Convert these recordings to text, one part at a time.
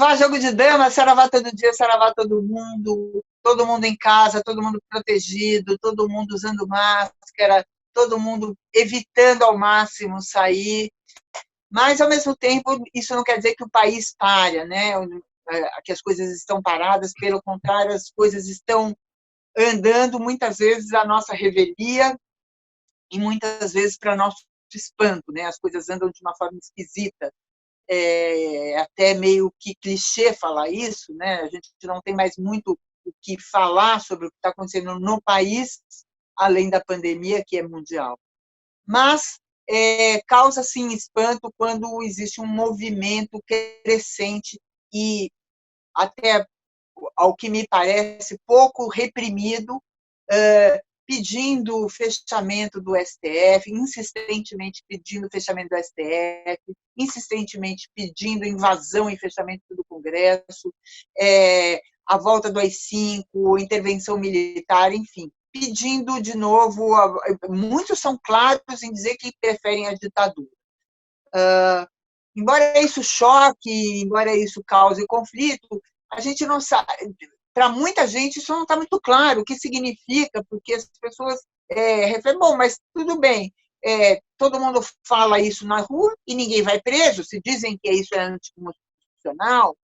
Saravá, jogo de dama, saravá todo dia, saravá todo mundo em casa, todo mundo protegido, todo mundo usando máscara, todo mundo evitando ao máximo sair. Mas, ao mesmo tempo, isso não quer dizer que o país para, né? Que as coisas estão paradas, pelo contrário, as coisas estão andando, muitas vezes, à nossa revelia e muitas vezes para nosso espanto, né? As coisas andam de uma forma esquisita. É até meio que clichê falar isso, né? A gente não tem mais muito o que falar sobre o que está acontecendo no país, além da pandemia, que é mundial. Mas causa, sim, espanto quando existe um movimento crescente e, até ao que me parece, pouco reprimido, pedindo o fechamento do STF, insistentemente pedindo o fechamento do STF, insistentemente pedindo invasão e fechamento do Congresso, a volta do AI-5, intervenção militar, enfim, pedindo de novo. Muitos são claros em dizer que preferem a ditadura. Embora isso choque, embora isso cause conflito, a gente não sabe. Para muita gente, isso não está muito claro o que significa, porque as pessoas referem, bom, mas tudo bem, todo mundo fala isso na rua e ninguém vai preso, se dizem que isso é anticonstitucional,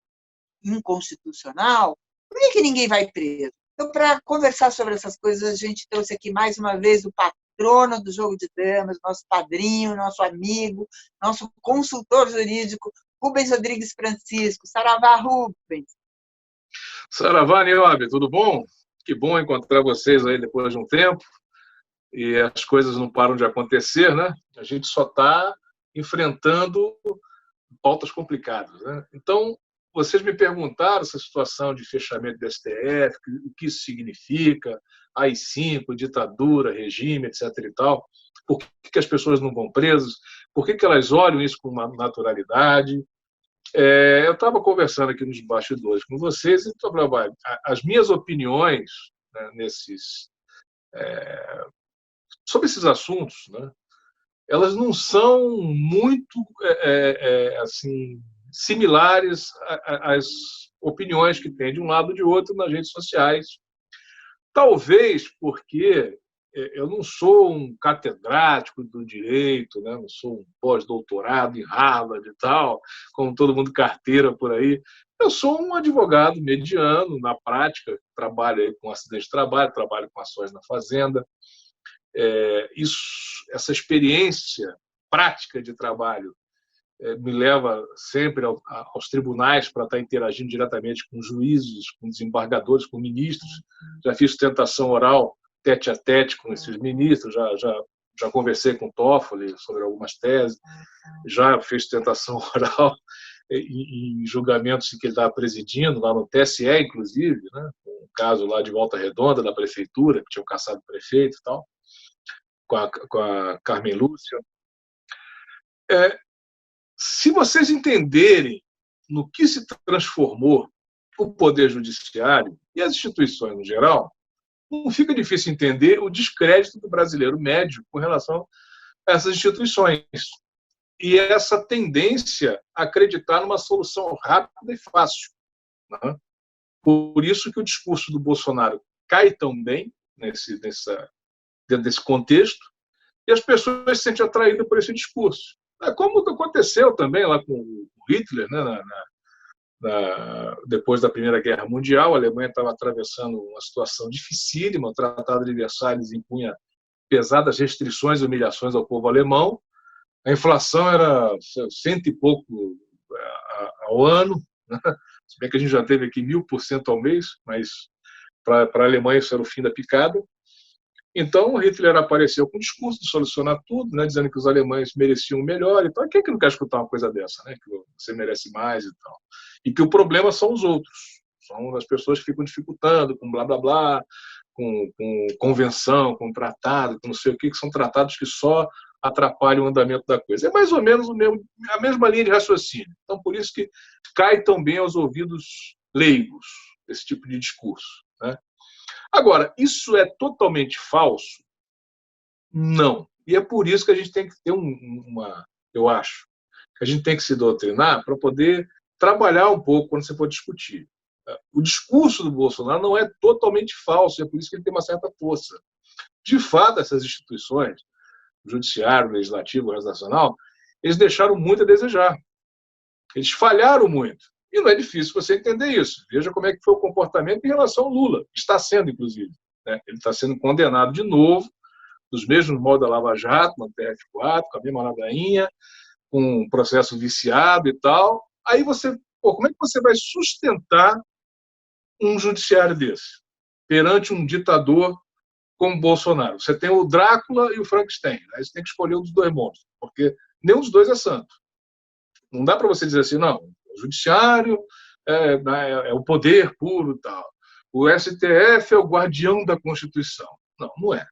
inconstitucional, por que ninguém vai preso? Então, para conversar sobre essas coisas, a gente trouxe aqui mais uma vez o patrono do jogo de damas, nosso padrinho, nosso amigo, nosso consultor jurídico, Rubens Rodrigues Francisco. Saravá, Rubens. Saravá, Niobe, tudo bom? Que bom encontrar vocês aí depois de um tempo. E as coisas não param de acontecer, né? A gente só está enfrentando pautas complicadas, né? Então, vocês me perguntaram essa situação de fechamento do STF, o que isso significa, AI-5, ditadura, regime, etc. e tal. Por que as pessoas não vão presas? Por que elas olham isso com uma naturalidade? Eu estava conversando aqui nos bastidores com vocês e as minhas opiniões, né, sobre esses assuntos, né, elas não são muito assim, similares às opiniões que tem de um lado ou de outro nas redes sociais. Talvez porque eu não sou um catedrático do direito, né? Não sou um pós-doutorado em Harvard e tal, como todo mundo carteira por aí. Eu sou um advogado mediano, na prática, trabalho aí com acidente de trabalho, trabalho com ações na fazenda. Essa experiência prática de trabalho me leva sempre aos tribunais para estar interagindo diretamente com juízes, com desembargadores, com ministros. Já fiz sustentação oral tete a tete com esses ministros, já conversei com o Toffoli sobre algumas teses, já fiz sustentação oral em julgamentos que ele estava presidindo, lá no TSE, inclusive, né? Um caso lá de Volta Redonda, da prefeitura, que tinham caçado o prefeito e tal, com a Carmen Lúcia. Se vocês entenderem no que se transformou o Poder Judiciário e as instituições no geral, não fica difícil entender o descrédito do brasileiro médio com relação a essas instituições e essa tendência a acreditar numa solução rápida e fácil, né? Por isso que o discurso do Bolsonaro cai tão bem dentro desse contexto e as pessoas se sentem atraídas por esse discurso. Como aconteceu também lá com o Hitler, né, depois da Primeira Guerra Mundial, a Alemanha estava atravessando uma situação dificílima, o Tratado de Versalhes impunha pesadas restrições e humilhações ao povo alemão, a inflação era 100 e pouco ao ano, né? Se bem que a gente já teve aqui 1000% ao mês, mas para a Alemanha isso era o fim da picada. Então, Hitler apareceu com o discurso de solucionar tudo, né, dizendo que os alemães mereciam o melhor. Então, quem é que não quer escutar uma coisa dessa, né? Que você merece mais e tal. E que o problema são os outros. São as pessoas que ficam dificultando, com blá, blá, blá, com convenção, com tratado, com não sei o que são tratados que só atrapalham o andamento da coisa. É mais ou menos a mesma linha de raciocínio. Então, por isso que cai tão bem aos ouvidos leigos esse tipo de discurso, né? Agora, isso é totalmente falso? Não. E é por isso que a gente tem que ter eu acho, que a gente tem que se doutrinar para poder trabalhar um pouco quando você for discutir. O discurso do Bolsonaro não é totalmente falso, é por isso que ele tem uma certa força. De fato, essas instituições, o Judiciário, o Legislativo, o Congresso Nacional, eles deixaram muito a desejar. Eles falharam muito. E não é difícil você entender isso. Veja como é que foi o comportamento em relação ao Lula. Está sendo, inclusive. Né? Ele está sendo condenado de novo, dos mesmos modos da Lava Jato, no TF4, com a mesma ladainha, com um processo viciado e tal. Aí você, como é que você vai sustentar um judiciário desse perante um ditador como Bolsonaro? Você tem o Drácula e o Frankenstein. Aí você tem que escolher um dos dois monstros, porque nenhum dos dois é santo. Não dá para você dizer assim, não, o judiciário é o poder puro e tal. O STF é o guardião da Constituição. Não, não é.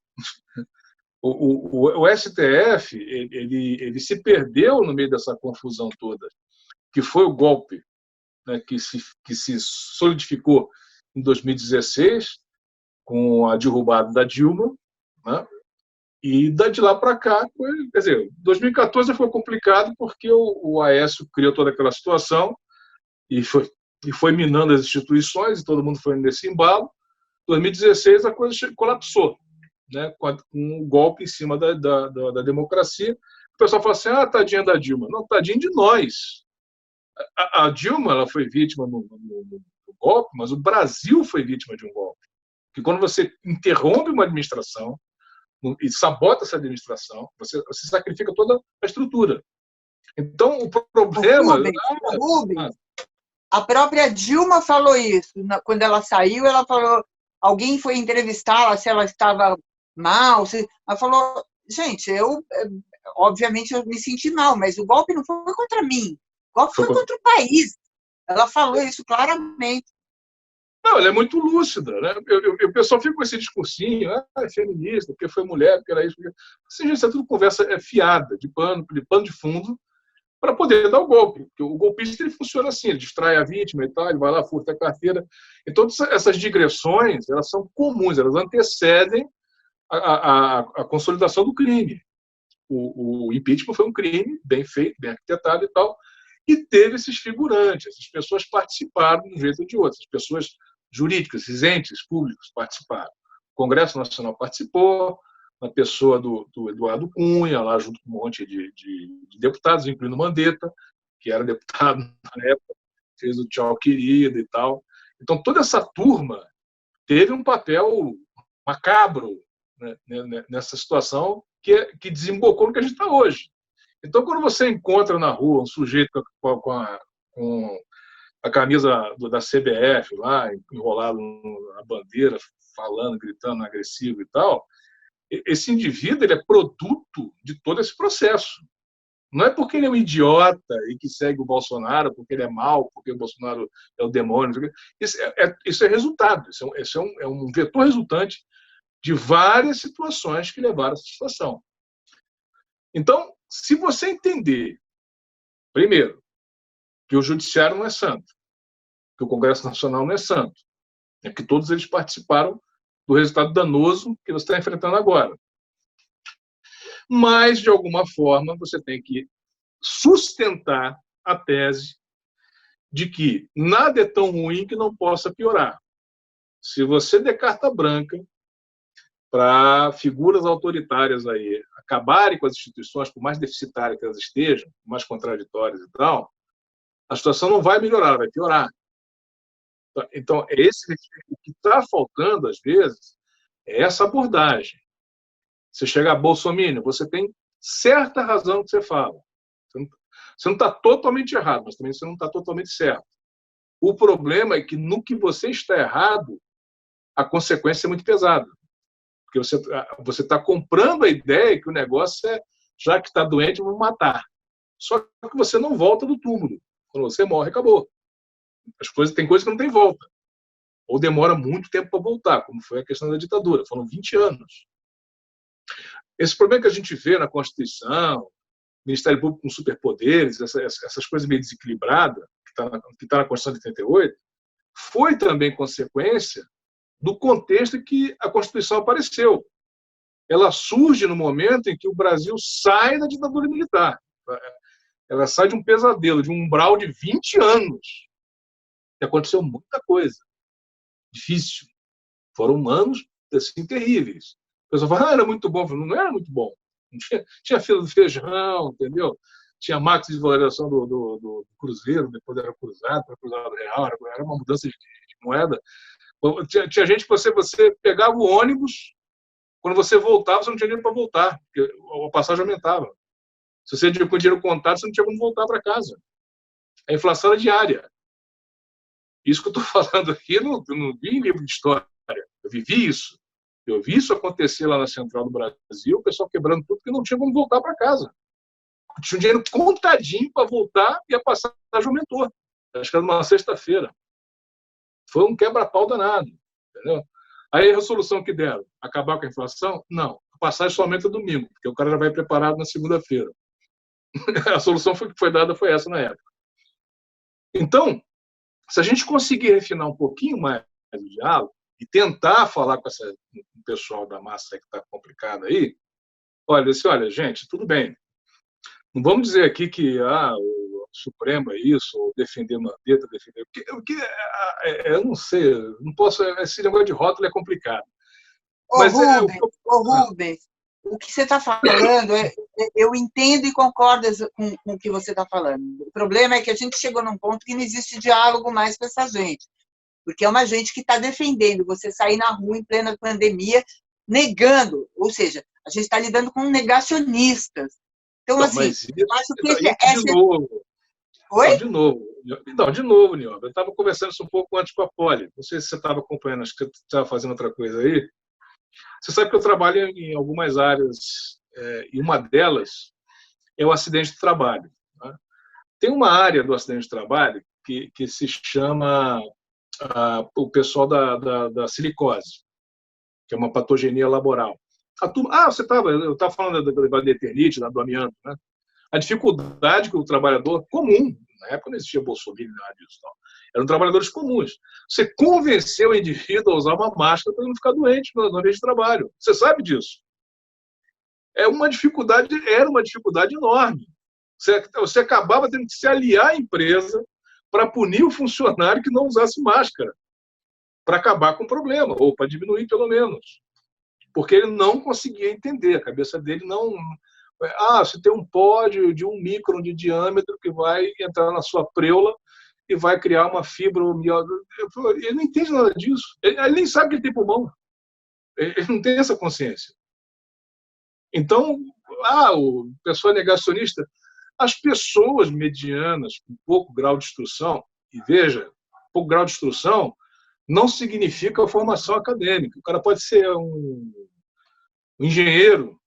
O STF ele se perdeu no meio dessa confusão toda, que foi o golpe, né, que se solidificou em 2016 com a derrubada da Dilma, né, e de lá para cá, quer dizer, 2014 foi complicado porque o Aécio criou toda aquela situação e foi minando as instituições e todo mundo foi nesse embalo. 2016 a coisa colapsou, né, com um golpe em cima da democracia. O pessoal fala assim, tadinha da Dilma. Não, tadinha de nós. A Dilma ela foi vítima no golpe, mas o Brasil foi vítima de um golpe. Porque quando você interrompe uma administração e sabota essa administração, você sacrifica toda a estrutura. Então, o problema... Rubens, a própria Dilma falou isso. Quando ela saiu, ela falou... Alguém foi entrevistá-la se ela estava mal. Ela falou, gente, obviamente eu me senti mal, mas o golpe não foi contra mim. O golpe foi contra o país. Ela falou isso claramente. Não, ela é muito lúcida, né? O pessoal fica com esse discursinho, é feminista, porque foi mulher, porque era isso. Porque... Assim, gente, isso é tudo conversa fiada, de pano de fundo, para poder dar o golpe. Porque o golpista ele funciona assim, ele distrai a vítima e tal, ele vai lá, furta a carteira. Então, essas digressões, elas são comuns, elas antecedem a consolidação do crime. O impeachment foi um crime bem feito, bem arquitetado e tal, e teve esses figurantes, essas pessoas participaram de um jeito ou de outro, as pessoas jurídicas, esses entes públicos participaram. O Congresso Nacional participou, na pessoa do Eduardo Cunha, lá junto com um monte de deputados, incluindo Mandetta, que era deputado na época, fez o tchau querido e tal. Então, toda essa turma teve um papel macabro, né, nessa situação que desembocou no que a gente está hoje. Então, quando você encontra na rua um sujeito com a camisa da CBF lá, enrolado na bandeira, falando, gritando, agressivo e tal, esse indivíduo ele é produto de todo esse processo. Não é porque ele é um idiota e que segue o Bolsonaro, porque ele é mau, porque o Bolsonaro é o demônio. Isso é resultado, isso é um vetor resultante de várias situações que levaram a essa situação. Então, se você entender, primeiro, que o Judiciário não é santo, que o Congresso Nacional não é santo, é que todos eles participaram do resultado danoso que você está enfrentando agora. Mas, de alguma forma, você tem que sustentar a tese de que nada é tão ruim que não possa piorar. Se você der carta branca para figuras autoritárias aí acabarem com as instituições, por mais deficitárias que elas estejam, por mais contraditórias e tal, a situação não vai melhorar, vai piorar. Então, o que está faltando, às vezes, é essa abordagem. Você chega a Bolsonaro, você tem certa razão que você fala. Você não está totalmente errado, mas também você não está totalmente certo. O problema é que no que você está errado, a consequência é muito pesada. Porque você está comprando a ideia que o negócio é, já que está doente, vamos matar. Só que você não volta do túmulo. Quando você morre, acabou. Tem coisas que não tem volta. Ou demora muito tempo para voltar, como foi a questão da ditadura. Foram 20 anos. Esse problema que a gente vê na Constituição, Ministério Público com superpoderes, essas coisas meio desequilibradas, que está na Constituição de 88, foi também consequência do contexto em que a Constituição apareceu. Ela surge no momento em que o Brasil sai da ditadura militar. ela sai de um pesadelo, de um umbral de 20 anos. E aconteceu muita coisa difícil. Foram anos assim, terríveis. O pessoal fala, era muito bom. Não era muito bom. Não tinha fila do feijão, entendeu? Tinha máquina de valorização do cruzeiro, depois era cruzado, para cruzado real, era uma mudança de moeda. Tinha gente que você pegava o ônibus, quando você voltava, você não tinha dinheiro para voltar, porque a passagem aumentava. Se você tinha com dinheiro contado, você não tinha como voltar para casa. A inflação era diária. Isso que eu estou falando aqui, eu não vi em livro de história. Eu vivi isso. Eu vi isso acontecer lá na Central do Brasil, o pessoal quebrando tudo, porque não tinha como voltar para casa. Tinha um dinheiro contadinho para voltar e a passagem aumentou. Acho que era numa sexta-feira. Foi um quebra-pau danado. Entendeu? Aí a resolução que deram, acabar com a inflação? Não. A passagem só aumenta domingo, porque o cara já vai preparado na segunda-feira. A solução que foi dada foi essa na época. Então, se a gente conseguir refinar um pouquinho mais o diálogo e tentar falar com o pessoal da massa que está complicado aí, olha, gente, tudo bem. Não vamos dizer aqui que o Supremo é isso, ou defender Mandetta, defender... Eu não sei, não posso... Esse negócio de rótulo é complicado. Mas Rubens, o que você está falando, eu entendo e concordo com o que você está falando. O problema é que a gente chegou num ponto que não existe diálogo mais com essa gente, porque é uma gente que está defendendo você sair na rua em plena pandemia, negando, ou seja, a gente está lidando com negacionistas. Então, assim, eu acho que de novo. Oi? Não, de novo, Nioba. Eu estava conversando isso um pouco antes com a Poli. Não sei se você estava acompanhando, acho que você estava fazendo outra coisa aí. Você sabe que eu trabalho em algumas áreas, e uma delas é o acidente de trabalho. Né? Tem uma área do acidente de trabalho que se chama o pessoal da silicose, que é uma patogenia laboral. Eu estava falando da eternite, do amianto, né? A dificuldade que o trabalhador comum, na época não existia Bolsonaro, nada disso, não. Eram trabalhadores comuns. Você convenceu o indivíduo a usar uma máscara para não ficar doente no ambiente de trabalho. Você sabe disso. Era uma dificuldade enorme. Você acabava tendo que se aliar à empresa para punir o funcionário que não usasse máscara, para acabar com o problema, ou para diminuir pelo menos. Porque ele não conseguia entender, a cabeça dele não... você tem um pó de 1 micron de diâmetro que vai entrar na sua preula e vai criar uma fibromialgia. Ele não entende nada disso. Ele nem sabe que ele tem pulmão. Ele não tem essa consciência. Então, o pessoal negacionista, as pessoas medianas com pouco grau de instrução, e veja, pouco grau de instrução não significa formação acadêmica. O cara pode ser um engenheiro,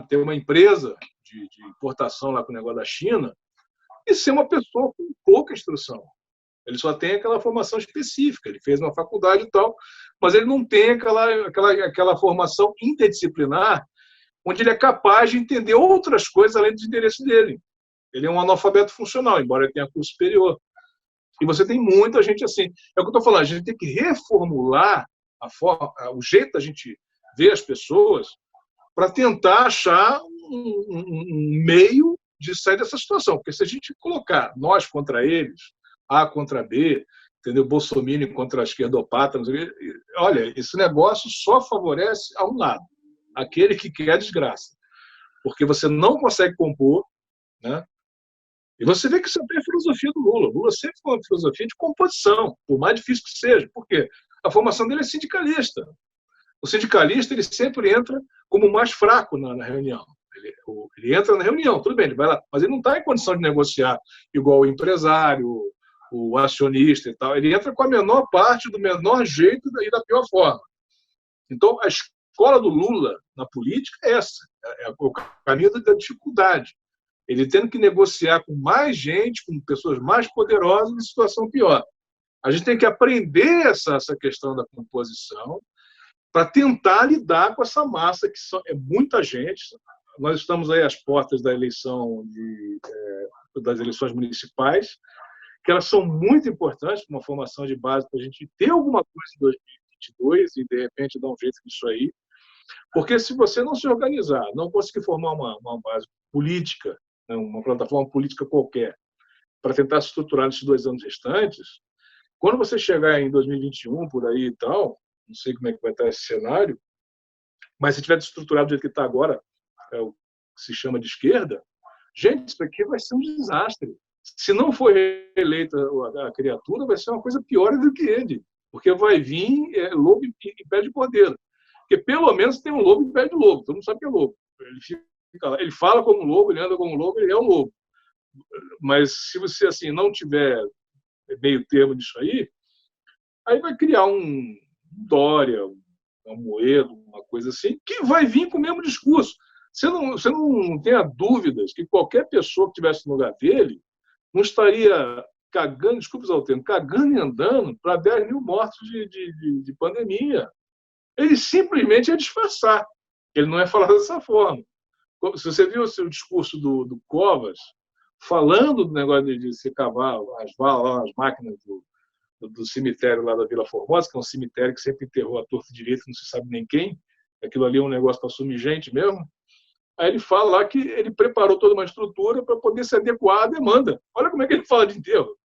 ter uma empresa de importação lá com o negócio da China e ser uma pessoa com pouca instrução. Ele só tem aquela formação específica, ele fez uma faculdade e tal, mas ele não tem aquela formação interdisciplinar onde ele é capaz de entender outras coisas além dos interesses dele. Ele é um analfabeto funcional, embora ele tenha curso superior. E você tem muita gente assim. É o que eu estou falando, a gente tem que reformular o jeito da gente ver as pessoas para tentar achar um meio de sair dessa situação. Porque se a gente colocar nós contra eles, A contra B, entendeu? Bolsonaro contra a esquerdopata, olha, esse negócio só favorece a um lado, aquele que quer a desgraça. Porque você não consegue compor, né? E você vê que isso é a filosofia do Lula. O Lula sempre foi uma filosofia de composição, por mais difícil que seja. Por quê? A formação dele é sindicalista. O sindicalista ele sempre entra como o mais fraco na reunião. Ele entra na reunião, tudo bem, ele vai lá, mas ele não está em condição de negociar igual o empresário, o acionista e tal. Ele entra com a menor parte, do menor jeito e da pior forma. Então, a escola do Lula na política é essa, é o caminho da dificuldade. Ele tendo que negociar com mais gente, com pessoas mais poderosas, em situação pior. A gente tem que aprender essa questão da composição para tentar lidar com essa massa, que é muita gente. Nós estamos aí às portas da eleição das eleições municipais, que elas são muito importantes para uma formação de base, para a gente ter alguma coisa em 2022 e, de repente, dar um jeito nisso aí. Porque se você não se organizar, não conseguir formar uma base política né, uma plataforma política qualquer, para tentar se estruturar nesses 2 anos restantes, quando você chegar em 2021, por aí e tal, não sei como é que vai estar esse cenário, mas se tiver estruturado do jeito que está agora, é o que se chama de esquerda, gente, isso aqui vai ser um desastre. Se não for reeleita a criatura, vai ser uma coisa pior do que ele, porque vai vir lobo em pé de cordeiro. Porque pelo menos tem um lobo em pé de lobo, todo mundo sabe que é lobo. Ele fala como lobo, ele anda como lobo, ele é um lobo. Mas se você assim não tiver meio termo disso aí vai criar um Dória, um Amoedo, uma coisa assim, que vai vir com o mesmo discurso. Você não tenha dúvidas que qualquer pessoa que estivesse no lugar dele não estaria cagando, desculpa o termo, cagando e andando para 10 mil mortos de pandemia. Ele simplesmente ia disfarçar. Ele não é falar dessa forma. Se você viu o discurso do Covas, falando do negócio de se cavar as máquinas do cemitério lá da Vila Formosa, que é um cemitério que sempre enterrou a torta direita, não se sabe nem quem, aquilo ali é um negócio para sumir gente mesmo. Aí ele fala lá que ele preparou toda uma estrutura para poder se adequar à demanda. Olha como é que ele fala de enterro.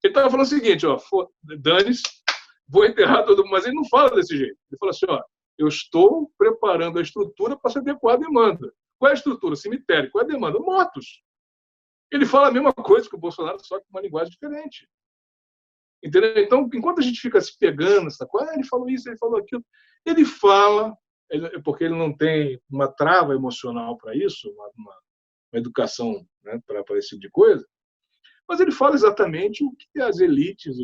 Ele estava falando o seguinte, dane-se, vou enterrar todo mundo, mas ele não fala desse jeito. Ele fala assim, eu estou preparando a estrutura para se adequar à demanda. Qual é a estrutura? Cemitério. Qual é a demanda? Mortos. Ele fala a mesma coisa que o Bolsonaro, só com uma linguagem diferente. Entendeu? Então, enquanto a gente fica se pegando, essa coisa, ele falou isso, ele falou aquilo, ele fala, porque ele não tem uma trava emocional para isso, uma educação, né, para esse tipo de coisa, mas ele fala exatamente o que as elites,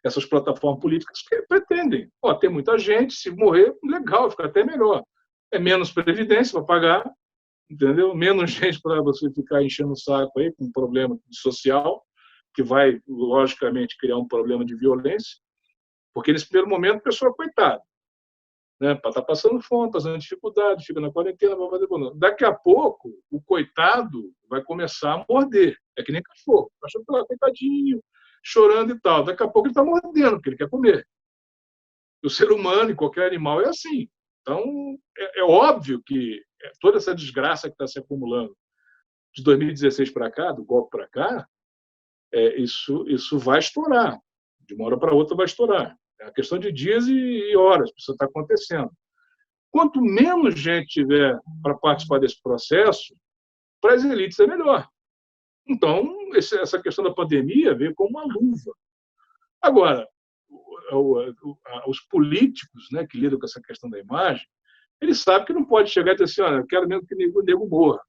essas plataformas políticas pretendem. Tem muita gente, se morrer, legal, fica até melhor. É menos previdência para pagar, entendeu? Menos gente para você ficar enchendo o saco aí com um problema social, que vai, logicamente, criar um problema de violência, porque nesse primeiro momento a pessoa é coitada, né? Está passando fome, passando dificuldade, fica na quarentena, vai fazer bonão. Daqui a pouco, o coitado vai começar a morder. É que nem cachorro. O cachorro está lá, coitadinho, chorando e tal. Daqui a pouco ele está mordendo, porque ele quer comer. O ser humano e qualquer animal é assim. Então, é óbvio que toda essa desgraça que está se acumulando de 2016 para cá, do golpe para cá, isso vai estourar. De uma hora para outra vai estourar. É uma questão de dias e horas que isso está acontecendo. Quanto menos gente tiver para participar desse processo, para as elites é melhor. Então, essa questão da pandemia veio como uma luva. Agora, os políticos, né, que lidam com essa questão da imagem, eles sabem que não pode chegar e dizer assim, eu quero mesmo que o nego morra.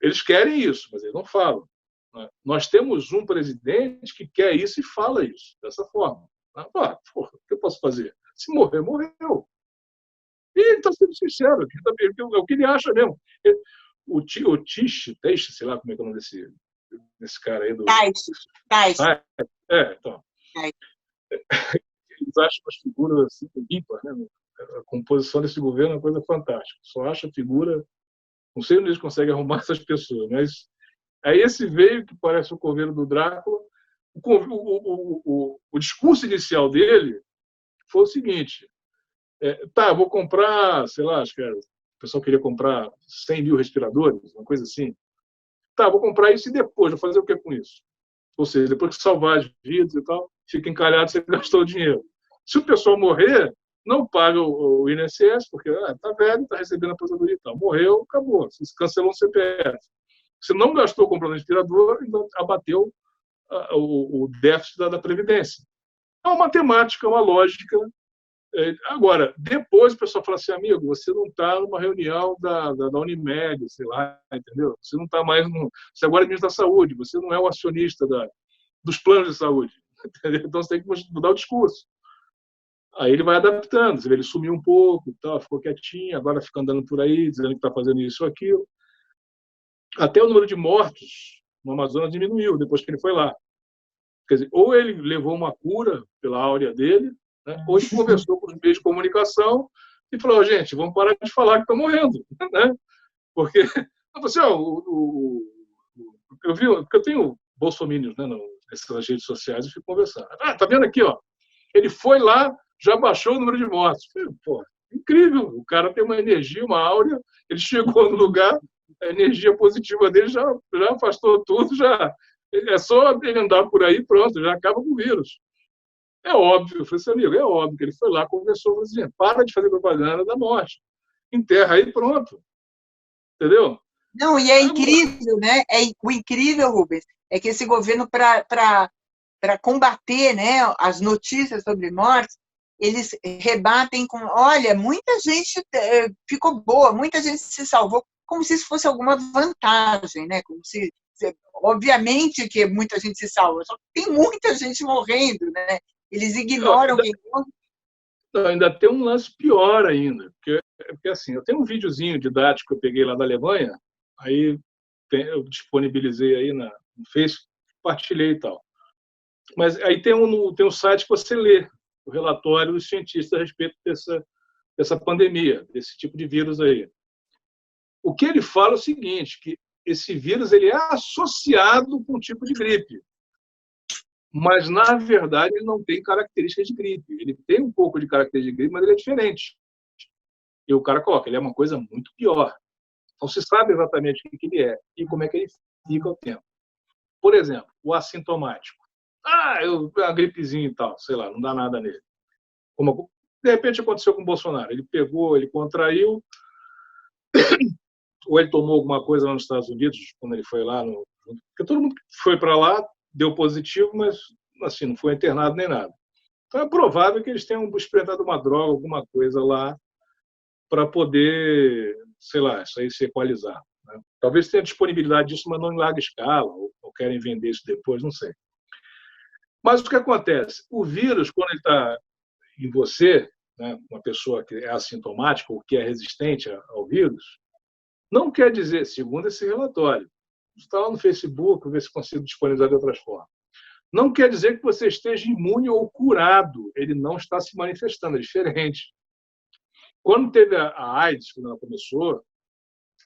Eles querem isso, mas eles não falam. Nós temos um presidente que quer isso e fala isso, dessa forma. O que eu posso fazer? Se morrer, morreu. E ele está sendo sincero, é o que ele acha mesmo. O Tish, sei lá como é que é o nome desse cara aí. Tais. Então. Eles acham as figuras assim, ímpares, né? A composição desse governo é uma coisa fantástica. Só acha figura. Não sei onde eles conseguem arrumar essas pessoas, mas aí esse veio que parece o governo do Drácula. O discurso inicial dele foi o seguinte: vou comprar, sei lá, acho que o pessoal queria comprar 100 mil respiradores, uma coisa assim. Vou comprar isso e depois, vou fazer o que com isso? Ou seja, depois que salvar as vidas e tal, fica encalhado, você gastou o dinheiro. Se o pessoal morrer, não paga o INSS, porque está velho, está recebendo a aposentadoria e tal. Morreu, acabou. Você cancelou o CPF. Você não gastou comprando respirador, então abateu o déficit da Previdência. É uma matemática, uma lógica. Agora, depois o pessoal fala assim, amigo, você não está numa reunião da Unimed, sei lá, entendeu? Você não está mais você agora é ministro da Saúde, você não é o acionista dos planos de saúde. Entendeu? Então você tem que mudar o discurso. Aí ele vai adaptando, ele sumiu um pouco, ficou quietinho, agora fica andando por aí, dizendo que está fazendo isso ou aquilo. Até o número de mortos no Amazonas diminuiu depois que ele foi lá. Quer dizer, ou ele levou uma cura pela áurea dele, né, ou ele conversou com os meios de comunicação e falou, gente, vamos parar de falar que estão morrendo. Né? Porque, assim, eu tenho bolsominions, né, nessas redes sociais e fico conversando. Tá vendo aqui, ó? Ele foi lá, já baixou o número de mortos. Incrível. O cara tem uma energia, uma áurea, ele chegou no lugar, a energia positiva dele já afastou tudo, já é só ele andar por aí, pronto, já acaba com o vírus. É óbvio, eu falei assim, amigo, é óbvio que ele foi lá, conversou, falou assim, para de fazer propaganda da morte, enterra aí, pronto, entendeu? Não, e é incrível, né? O incrível, Rubens, é que esse governo, para combater, né, as notícias sobre mortes, eles rebatem com, olha, muita gente ficou boa, muita gente se salvou, como se isso fosse alguma vantagem, né? Como se, obviamente que muita gente se salva, só que tem muita gente morrendo, né? Eles ignoram quem morre. Ainda tem um lance pior ainda, porque assim, eu tenho um videozinho didático que eu peguei lá da Alemanha, aí eu disponibilizei aí no Facebook, compartilhei e tal. Mas aí tem um site que você lê o relatório dos cientistas a respeito dessa pandemia, desse tipo de vírus aí. O que ele fala é o seguinte, que esse vírus ele é associado com um tipo de gripe, mas, na verdade, ele não tem características de gripe. Ele tem um pouco de característica de gripe, mas ele é diferente. E o cara coloca, ele é uma coisa muito pior. Então, se sabe exatamente o que ele é e como é que ele fica ao tempo. Por exemplo, o assintomático. A gripezinha e tal, sei lá, não dá nada nele. Como, de repente, aconteceu com o Bolsonaro. Ele pegou, ele contraiu, ou ele tomou alguma coisa lá nos Estados Unidos, quando ele foi lá. Porque todo mundo foi para lá, deu positivo, mas assim, não foi internado nem nada. Então é provável que eles tenham experimentado uma droga, alguma coisa lá, para poder, sei lá, isso aí se equalizar. Né? Talvez tenha disponibilidade disso, mas não em larga escala, ou querem vender isso depois, não sei. Mas o que acontece? O vírus, quando ele está em você, né, uma pessoa que é assintomática ou que é resistente ao vírus, não quer dizer, segundo esse relatório, está lá no Facebook, ver se consigo disponibilizar de outras formas. Não quer dizer que você esteja imune ou curado. Ele não está se manifestando, é diferente. Quando teve a AIDS, quando ela começou,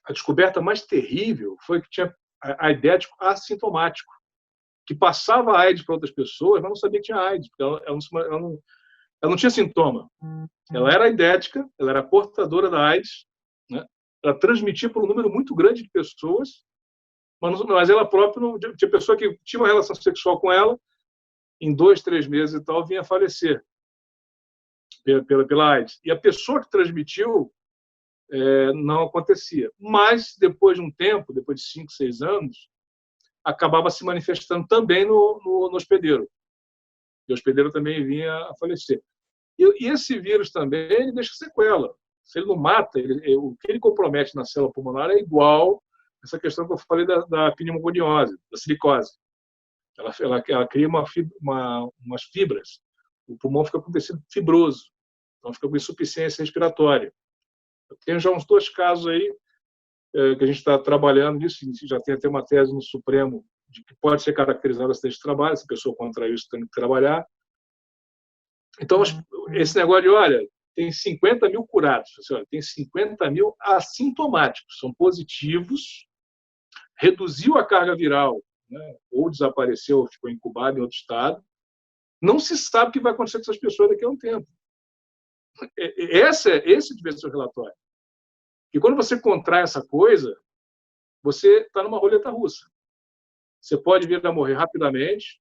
a descoberta mais terrível foi que tinha a ideia de assintomático, que passava a AIDS para outras pessoas, mas não sabia que tinha AIDS, porque ela não tinha sintoma. Ela era aidética, ela era portadora da AIDS, né? Ela transmitia para um número muito grande de pessoas, mas ela própria não tinha pessoa que tinha uma relação sexual com ela, em 2, 3 meses e tal, vinha a falecer pela AIDS. E a pessoa que transmitiu não acontecia. Mas, depois de um tempo, depois de 5, 6 anos, acabava se manifestando também no hospedeiro. E o hospedeiro também vinha a falecer. E esse vírus também ele deixa sequela. Se ele não mata, o que ele compromete na célula pulmonar é igual essa questão que eu falei da pneumoniose, da silicose. Ela cria umas fibras. O pulmão fica com tecido fibroso. Então, fica com insuficiência respiratória. Eu tenho já uns 2 casos aí que a gente está trabalhando nisso. Já tem até uma tese no Supremo de que pode ser caracterizado acidente de trabalho. Se a pessoa contrair isso, tem que trabalhar. Então, esse negócio de, olha, tem 50 mil curados. Olha, tem 50 mil assintomáticos. São positivos, reduziu a carga viral, né, ou desapareceu, ou ficou incubado em outro estado. Não se sabe o que vai acontecer com essas pessoas daqui a um tempo. Esse devia ser o relatório. E quando você contrai essa coisa, você está numa roleta russa. Você pode vir a morrer rapidamente,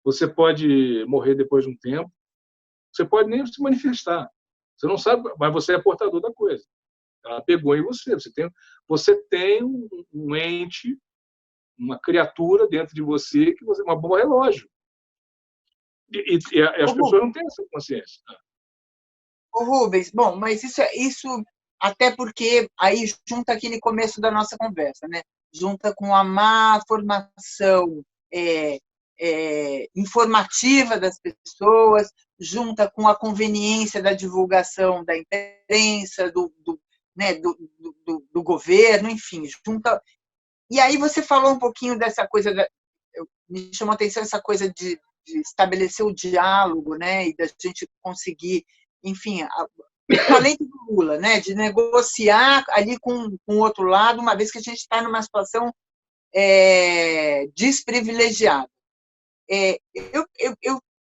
você pode morrer depois de um tempo, você pode nem se manifestar. Você não sabe, mas você é portador da coisa. Ela pegou em você. Você tem um ente, uma criatura dentro de você que você é uma bomba relógio. E as pessoas não têm essa consciência. Ô, Rubens, bom, mas isso até porque aí junta aquele começo da nossa conversa, né? Junta com a má formação informativa das pessoas, junta com a conveniência da divulgação da imprensa, né, do governo, enfim, junta. E aí você falou um pouquinho dessa coisa, me chamou a atenção essa coisa de estabelecer o diálogo, né, e da gente conseguir, enfim, o talento do Lula, né, de negociar ali com o outro lado, uma vez que a gente está numa situação desprivilegiada.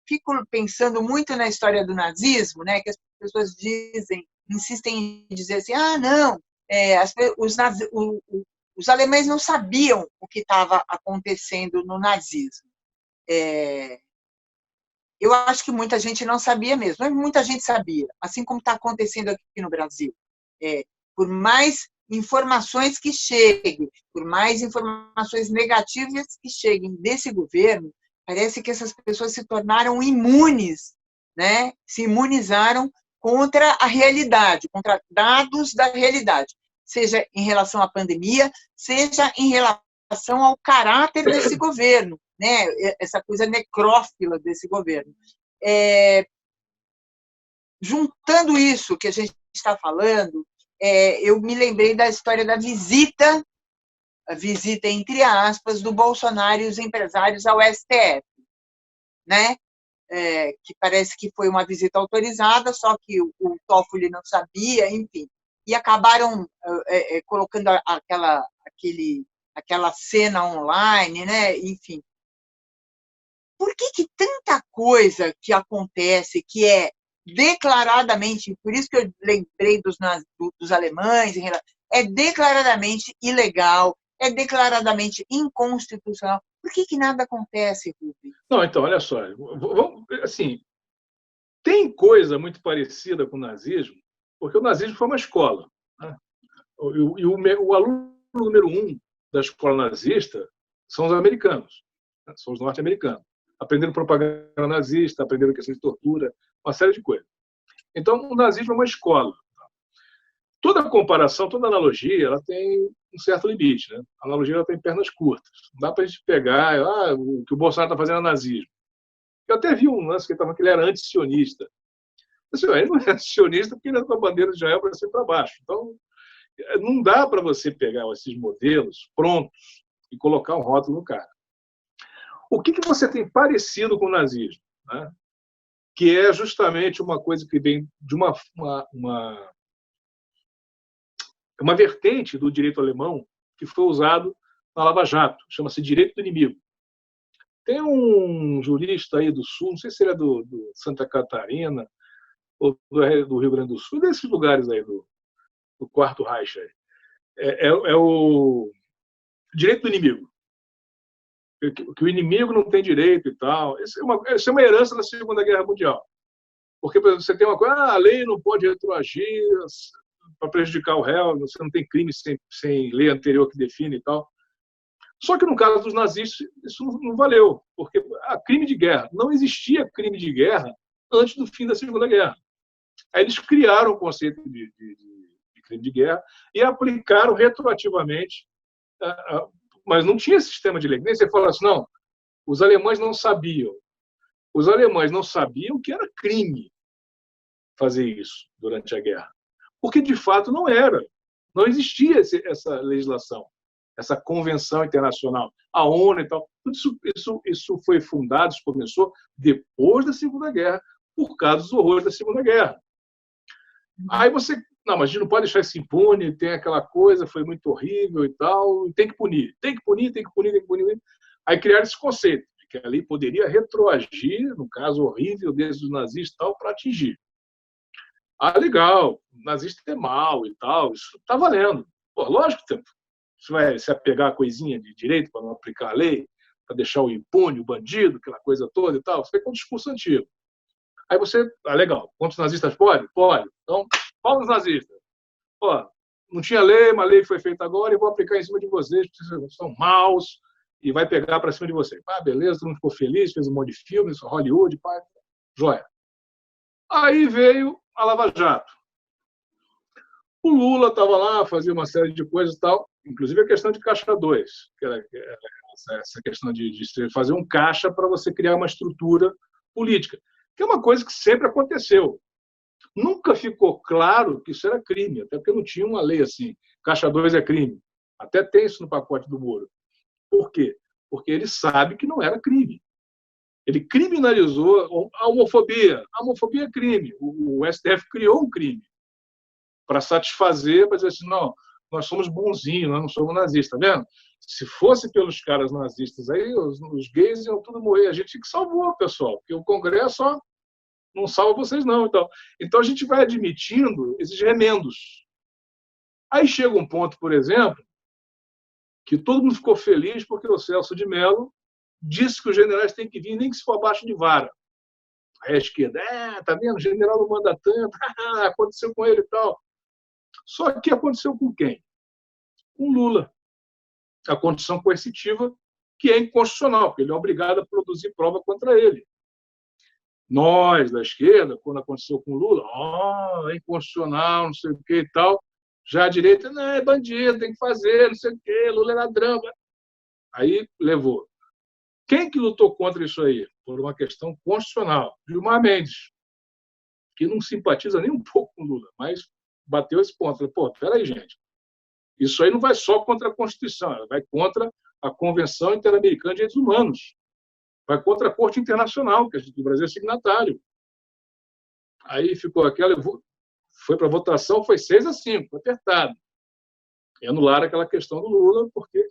fico pensando muito na história do nazismo, né, que as pessoas insistem em dizer assim, não, os alemães não sabiam o que estava acontecendo no nazismo. Eu acho que muita gente não sabia mesmo, mas muita gente sabia, assim como está acontecendo aqui no Brasil. Por mais informações que cheguem, por mais informações negativas que cheguem desse governo, parece que essas pessoas se tornaram imunes, né? Se imunizaram contra a realidade, contra dados da realidade, seja em relação à pandemia, seja em relação ao caráter desse governo, né? Essa coisa necrófila desse governo. Juntando isso que a gente está falando, eu me lembrei da história da visita, a visita, entre aspas, do Bolsonaro e os empresários ao STF, né? Que parece que foi uma visita autorizada, só que o Toffoli não sabia, enfim, e acabaram colocando aquela cena online, né? Enfim. Por que tanta coisa que acontece, que é declaradamente, por isso que eu lembrei dos alemães, é declaradamente ilegal, é declaradamente inconstitucional. Por que nada acontece, Rubem? Não, então, olha só, assim, tem coisa muito parecida com o nazismo, porque o nazismo foi uma escola, né? O aluno número 1 da escola nazista são os americanos, né? São os norte-americanos. Aprenderam propaganda nazista, aprenderam questão de tortura, uma série de coisas. Então, o nazismo é uma escola. Toda comparação, toda analogia, ela tem um certo limite, né? A analogia ela tem pernas curtas. Não dá para a gente pegar, o que o Bolsonaro está fazendo é nazismo. Eu até vi um lance que ele estava que ele era antisionista. Ele não é sionista porque ele é com a bandeira de Israel para cima e para baixo. Então, não dá para você pegar esses modelos prontos e colocar um rótulo no cara. O que você tem parecido com o nazismo? Né? Que é justamente uma coisa que vem de uma vertente do direito alemão que foi usado na Lava Jato, chama-se direito do inimigo. Tem um jurista aí do Sul, não sei se ele é do Santa Catarina ou do Rio Grande do Sul, desses lugares aí do Quarto Reich. Aí. É o direito do inimigo. Que o inimigo não tem direito e tal. Isso é uma herança da Segunda Guerra Mundial. Porque, por exemplo, você tem uma coisa, a lei não pode retroagir para prejudicar o réu, você não tem crime sem lei anterior que define e tal. Só que no caso dos nazistas, isso não valeu, porque crime de guerra. Não existia crime de guerra antes do fim da Segunda Guerra. Aí eles criaram o conceito de crime de guerra e aplicaram retroativamente, mas não tinha sistema de lei. Nem você fala assim, não, os alemães não sabiam. Os alemães não sabiam que era crime fazer isso durante a guerra. Porque, de fato, não era. Não existia essa legislação, essa convenção internacional, a ONU e tal. Tudo isso foi fundado, isso começou depois da Segunda Guerra, por causa dos horrores da Segunda Guerra. Aí você... Não, mas a gente não pode deixar isso impune, tem aquela coisa, foi muito horrível e tal, e tem que punir. Tem que punir, tem que punir, tem que punir. Aí criaram esse conceito, de que a lei poderia retroagir, no caso horrível desde os nazistas e tal, para atingir. Legal, o nazista é mal e tal, isso está valendo. Pô, lógico que você vai se apegar a coisinha de direito para não aplicar a lei, para deixar o impune, o bandido, aquela coisa toda e tal. Você fica com um discurso antigo. Aí você, legal, quantos nazistas pode? Pode. Então, qual os nazistas? Não tinha lei, uma lei foi feita agora e vou aplicar em cima de vocês, porque vocês são maus, e vai pegar para cima de vocês. Beleza, todo mundo ficou feliz, fez um monte de filmes, Hollywood, joia. Aí veio a Lava Jato. O Lula estava lá, fazia uma série de coisas e tal, inclusive a questão de caixa 2, que era essa questão de fazer um caixa para você criar uma estrutura política, que é uma coisa que sempre aconteceu. Nunca ficou claro que isso era crime, até porque não tinha uma lei assim, caixa 2 é crime. Até tem isso no pacote do Moro. Por quê? Porque ele sabe que não era crime. Ele criminalizou a homofobia. A homofobia é crime. O STF criou um crime para satisfazer, para dizer assim, não, nós somos bonzinhos, nós não somos nazistas, tá vendo? Se fosse pelos caras nazistas aí, os gays iam tudo morrer. A gente que salvou, pessoal, porque o Congresso não salva vocês, não. Então a gente vai admitindo esses remendos. Aí chega um ponto, por exemplo, que todo mundo ficou feliz porque o Celso de Mello disse que os generais têm que vir, nem que se for abaixo de vara. Aí a esquerda, tá vendo? O general não manda tanto, aconteceu com ele e tal. Só que aconteceu com quem? Com Lula. A condição coercitiva, que é inconstitucional, porque ele é obrigado a produzir prova contra ele. Nós, da esquerda, quando aconteceu com Lula, é inconstitucional, não sei o que e tal. Já a direita, não, é bandido, tem que fazer, não sei o que, Lula é ladrão. Aí levou. Quem que lutou contra isso aí? Por uma questão constitucional. Gilmar Mendes, que não simpatiza nem um pouco com Lula, mas bateu esse ponto. Falei, pô, peraí, gente. Isso aí não vai só contra a Constituição, ela vai contra a Convenção Interamericana de Direitos Humanos. Vai contra a Corte Internacional, que o Brasil é signatário. Aí ficou aquela... Foi para a votação, foi 6-5, foi apertado. E anularam aquela questão do Lula, porque,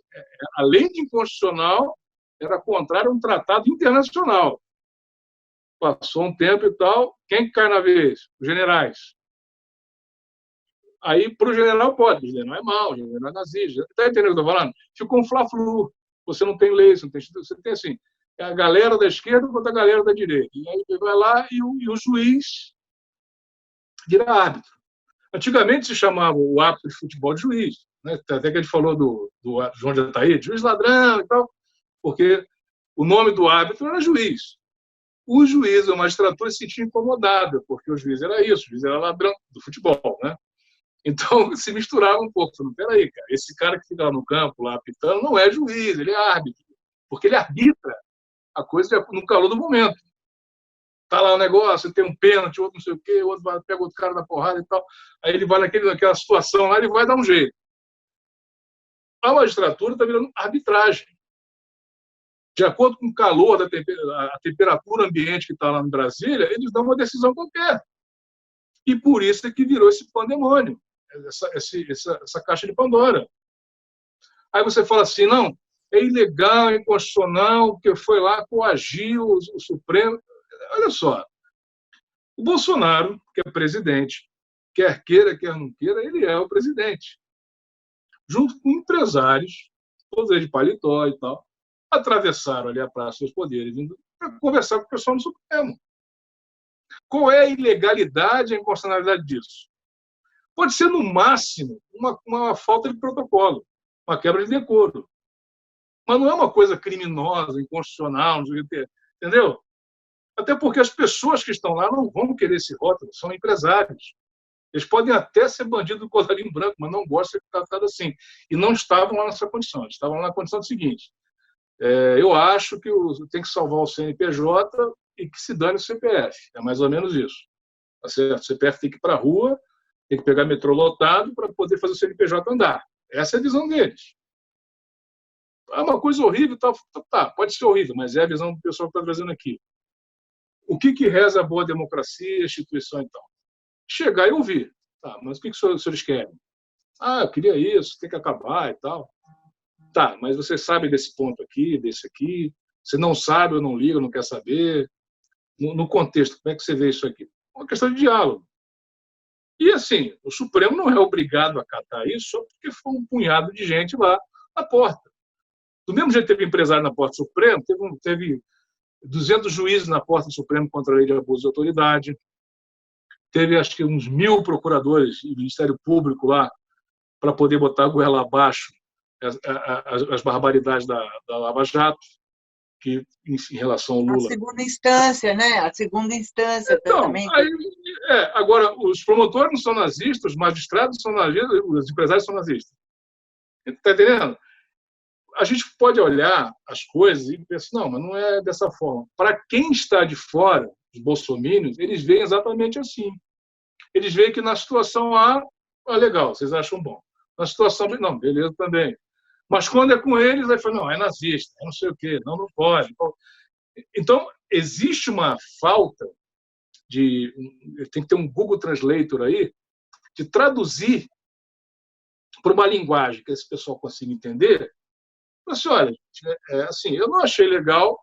além de inconstitucional, era contrário a um tratado internacional. Passou um tempo e tal, quem cai na vez? Os generais. Aí, para o general, pode. O general é mau, o general é nazista. Está entendendo o que eu estou falando? Ficou um fla-flu. Você não tem lei, você tem assim, a galera da esquerda contra a galera da direita. E aí vai lá e o juiz vira árbitro. Antigamente se chamava o árbitro de futebol de juiz. Né? Até que a gente falou do João de Ataíde, juiz ladrão e tal, porque o nome do árbitro era juiz. O juiz, a magistratura, se sentia incomodada, porque o juiz era isso, o juiz era ladrão do futebol, né? Então, se misturava um pouco. Falando, peraí, cara, esse cara que fica lá no campo, lá apitando, não é juiz, ele é árbitro. Porque ele arbitra a coisa no calor do momento. Tá lá o negócio, tem um pênalti, outro não sei o quê, outro pega outro cara na porrada e tal. Aí ele vai naquela situação lá, ele vai dar um jeito. A magistratura está virando arbitragem. De acordo com o calor, a temperatura ambiente que está lá em Brasília, eles dão uma decisão qualquer. E por isso é que virou esse pandemônio, essa caixa de Pandora. Aí você fala assim, não, é ilegal, é inconstitucional, porque foi lá, coagiu o Supremo. Olha só, o Bolsonaro, que é presidente, quer queira, quer não queira, ele é o presidente. Junto com empresários, todos eles de paletó e tal, atravessaram ali a Praça dos Poderes para conversar com o pessoal do Supremo. Qual é a ilegalidade e a inconstitucionalidade disso? Pode ser, no máximo, uma falta de protocolo, uma quebra de decoro. Mas não é uma coisa criminosa, inconstitucional, entendeu? Até porque as pessoas que estão lá não vão querer esse rótulo, são empresários. Eles podem até ser bandidos do colarinho branco, mas não gostam de ser tratado assim. E não estavam lá nessa condição. Eles estavam lá na condição seguinte. Eu acho que tem que salvar o CNPJ e que se dane o CPF. É mais ou menos isso. O CPF tem que ir para a rua, tem que pegar metrô lotado para poder fazer o CNPJ andar. Essa é a visão deles. É uma coisa horrível, tá, pode ser horrível, mas é a visão do pessoal que está trazendo aqui. O que reza a boa democracia, a instituição, então? Chegar e ouvir. Tá, mas o que os senhores querem? Eu queria isso, tem que acabar e tal. Tá, mas você sabe desse ponto aqui, desse aqui? Você não sabe ou não liga, não quer saber? No contexto, como é que você vê isso aqui? É uma questão de diálogo. E, assim, o Supremo não é obrigado a acatar isso só porque foi um punhado de gente lá na porta. Do mesmo jeito que teve empresário na porta do Supremo, teve 200 juízes na porta do Supremo contra a lei de abuso de autoridade, teve, acho que, uns 1.000 procuradores e Ministério Público lá para poder botar a goela abaixo as barbaridades da Lava Jato, que, em relação ao Lula... A segunda instância, né? A segunda instância também. Agora, os promotores não são nazistas, os magistrados são nazistas, os empresários são nazistas. Está entendendo? A gente pode olhar as coisas e pensar, não, mas não é dessa forma. Para quem está de fora, os bolsominions, eles veem exatamente assim. Eles veem que na situação A, legal, vocês acham bom. Na situação B, não, beleza também. Mas quando é com eles, aí fala, não, é nazista, é não sei o quê, não pode. Então, existe uma falta de... Tem que ter um Google Translator aí, de traduzir por uma linguagem que esse pessoal consiga entender, assim, olha, assim, eu não achei legal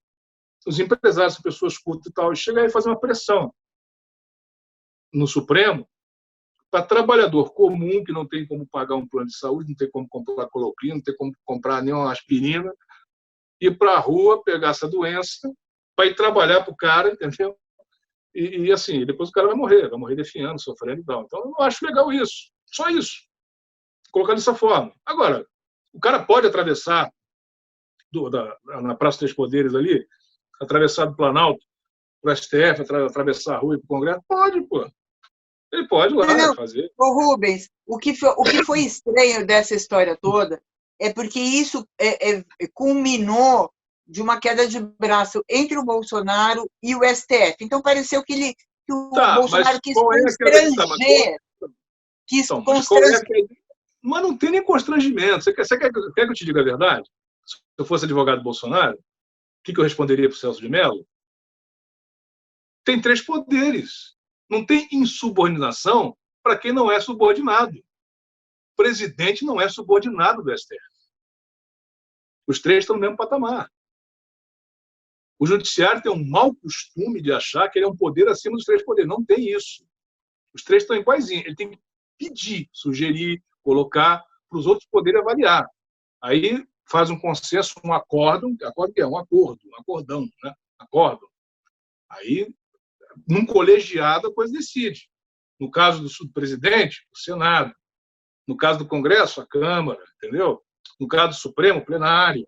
os empresários, as pessoas cultas e tal, chegar e fazer uma pressão no Supremo para trabalhador comum, que não tem como pagar um plano de saúde, não tem como comprar cloroquina, não tem como comprar nenhuma aspirina, ir para a rua, pegar essa doença, para ir trabalhar para o cara, entendeu? E assim, depois o cara vai morrer definhando, sofrendo e tal. Então, eu não acho legal isso. Só isso. Colocar dessa forma. Agora, o cara pode atravessar na Praça dos Três Poderes ali, atravessar do Planalto para o STF, atravessar a rua e para o Congresso? Pode, pô. Ele pode lá não. fazer. Ô, Rubens, o que foi estranho dessa história toda é porque isso culminou de uma queda de braço entre o Bolsonaro e o STF. Então, pareceu que o Bolsonaro quis constranger. Mas não tem nem constrangimento. Você quer que eu te diga a verdade? Se eu fosse advogado do Bolsonaro, o que eu responderia para o Celso de Mello? Tem 3 poderes. Não tem insubordinação para quem não é subordinado. O presidente não é subordinado do STF. Os 3 estão no mesmo patamar. O judiciário tem um mau costume de achar que ele é um poder acima dos 3 poderes. Não tem isso. Os 3 estão iguaizinhos. Ele tem que pedir, sugerir, colocar para os outros poderem avaliar. Aí faz um consenso, um acórdão, que é um acordo, um acordão, né? Acórdão. Aí, num colegiado, a coisa decide. No caso do presidente, o Senado. No caso do Congresso, a Câmara, entendeu? No caso do Supremo, o plenário.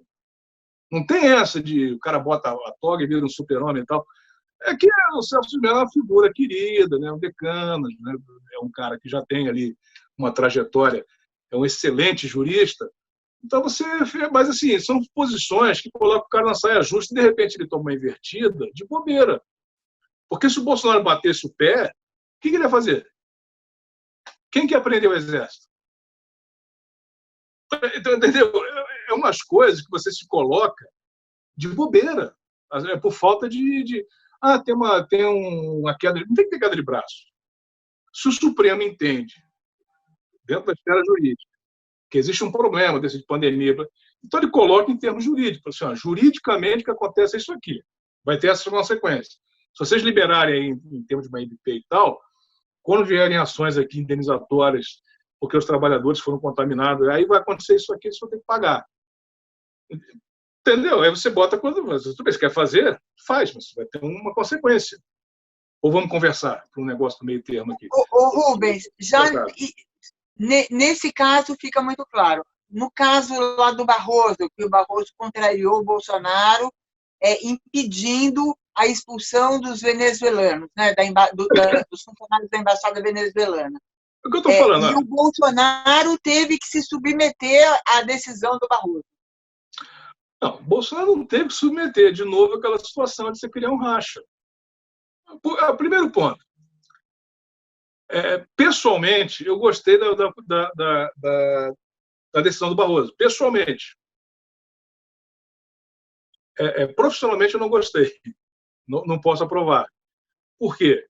Não tem essa de o cara bota a toga e vira um super-homem e tal. É que o Celso de Mello é uma figura querida, né? Um decano, né? É um cara que já tem ali uma trajetória, é um excelente jurista. Então você, mas assim, são posições que colocam o cara na saia justa e de repente ele toma uma invertida de bobeira. Porque se o Bolsonaro batesse o pé, o que ele ia fazer? Quem que aprendeu o exército? Então, entendeu? É umas coisas que você se coloca de bobeira, por falta de tem uma queda, não tem que ter queda de braço. Se o Supremo entende, dentro da esfera jurídica, que existe um problema desse de pandemia, então ele coloca em termos jurídicos, assim, juridicamente que acontece isso aqui, vai ter essas consequências. Se vocês liberarem aí, em termos de uma MP e tal, quando vierem ações aqui indenizatórias porque os trabalhadores foram contaminados, aí vai acontecer isso aqui, eles vão ter que pagar. Entendeu? Aí você bota quando você quer fazer, faz, mas vai ter uma consequência. Ou vamos conversar para um negócio do meio termo aqui. Rubens, nesse caso fica muito claro. No caso lá do Barroso, que o Barroso contrariou o Bolsonaro, impedindo a expulsão dos venezuelanos, né, dos funcionários da embaixada venezuelana. É o que eu estou falando. E o Bolsonaro teve que se submeter à decisão do Barroso. Não, o Bolsonaro não teve que submeter de novo aquela situação de você criar um racha. Primeiro ponto. Pessoalmente, eu gostei da decisão do Barroso. Pessoalmente. Profissionalmente, eu não gostei. Não posso aprovar. Por quê?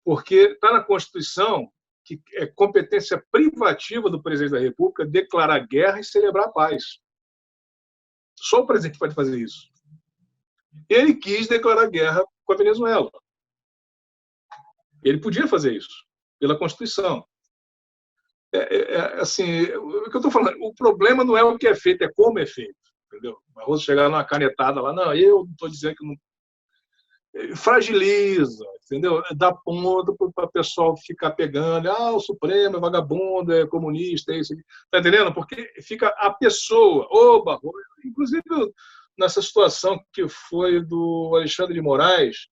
Porque está na Constituição que é competência privativa do presidente da República declarar guerra e celebrar a paz. Só o presidente pode fazer isso. Ele quis declarar guerra com a Venezuela. Ele podia fazer isso, pela Constituição. Assim, o que eu estou falando, o problema não é o que é feito, é como é feito. Entendeu? O Barroso chegar numa canetada lá, não, eu não estou dizendo que não. Fragiliza, entendeu? Dá ponto para o pessoal ficar pegando, o Supremo é vagabundo, é comunista, é isso aqui. Está entendendo? Porque fica a pessoa, Barroso, inclusive nessa situação que foi do Alexandre de Moraes,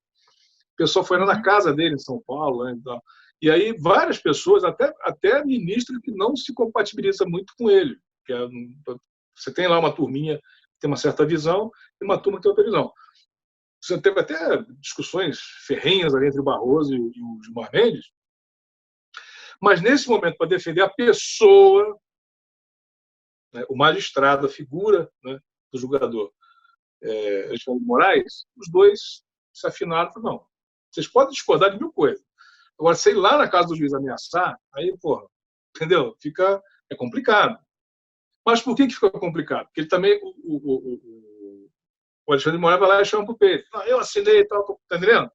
o pessoal foi lá na casa dele em São Paulo, né, então, e aí várias pessoas, até ministro que não se compatibiliza muito com ele, você tem lá uma turminha que tem uma certa visão e uma turma que tem outra visão. Você teve até discussões ferrenhas ali entre o Barroso e o Gilmar Mendes, mas nesse momento, para defender a pessoa, né, o magistrado, a figura, né, do julgador, Alexandre de Moraes, os dois se afinaram e falaram, não, vocês podem discordar de mil coisas. Agora, sei lá na casa do juiz ameaçar, aí, porra, entendeu? Fica É complicado. Mas por que fica complicado? Porque ele também, o Alexandre de Moraes vai lá e chama para o peito. Não, eu assinei e tal, tá entendendo?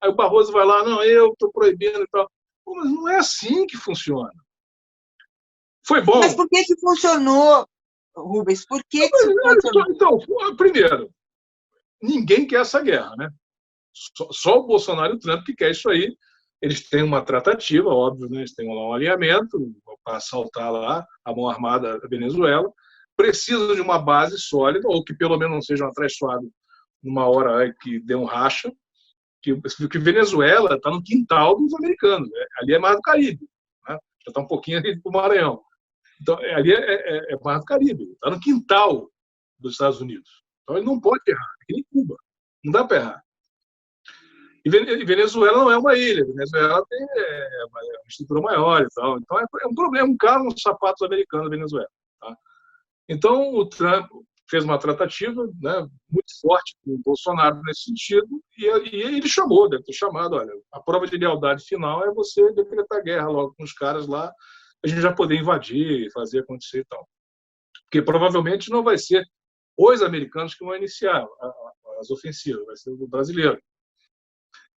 Aí o Barroso vai lá, não, eu estou proibindo e tal. Pô, mas não é assim que funciona. Foi bom. Mas por que funcionou, Rubens? Por que funcionou? Então, primeiro, ninguém quer essa guerra, né? Só o Bolsonaro e o Trump que quer isso aí. Eles têm uma tratativa, óbvio, né? Eles têm lá um alinhamento para assaltar lá a mão armada da Venezuela. Precisam de uma base sólida, ou que pelo menos não sejam atraiçoados numa hora que dê um racha. Que Venezuela está no quintal dos americanos. Né? Ali é Mar do Caribe. Né? Já está um pouquinho ali do Maranhão. Então, ali é Mar do Caribe. Está no quintal dos Estados Unidos. Então, ele não pode errar. É que nem Cuba. Não dá para errar. E Venezuela não é uma ilha. Venezuela tem uma estrutura maior e tal. Então, é um problema, um carro nos sapatos americanos da Venezuela. Tá? Então, o Trump fez uma tratativa, né, muito forte com o Bolsonaro nesse sentido, e ele chamou, deve ter chamado, olha, a prova de lealdade final é você decretar guerra logo com os caras lá, a gente já poder invadir, fazer acontecer e tal. Porque provavelmente não vai ser os americanos que vão iniciar as ofensivas, vai ser o brasileiro.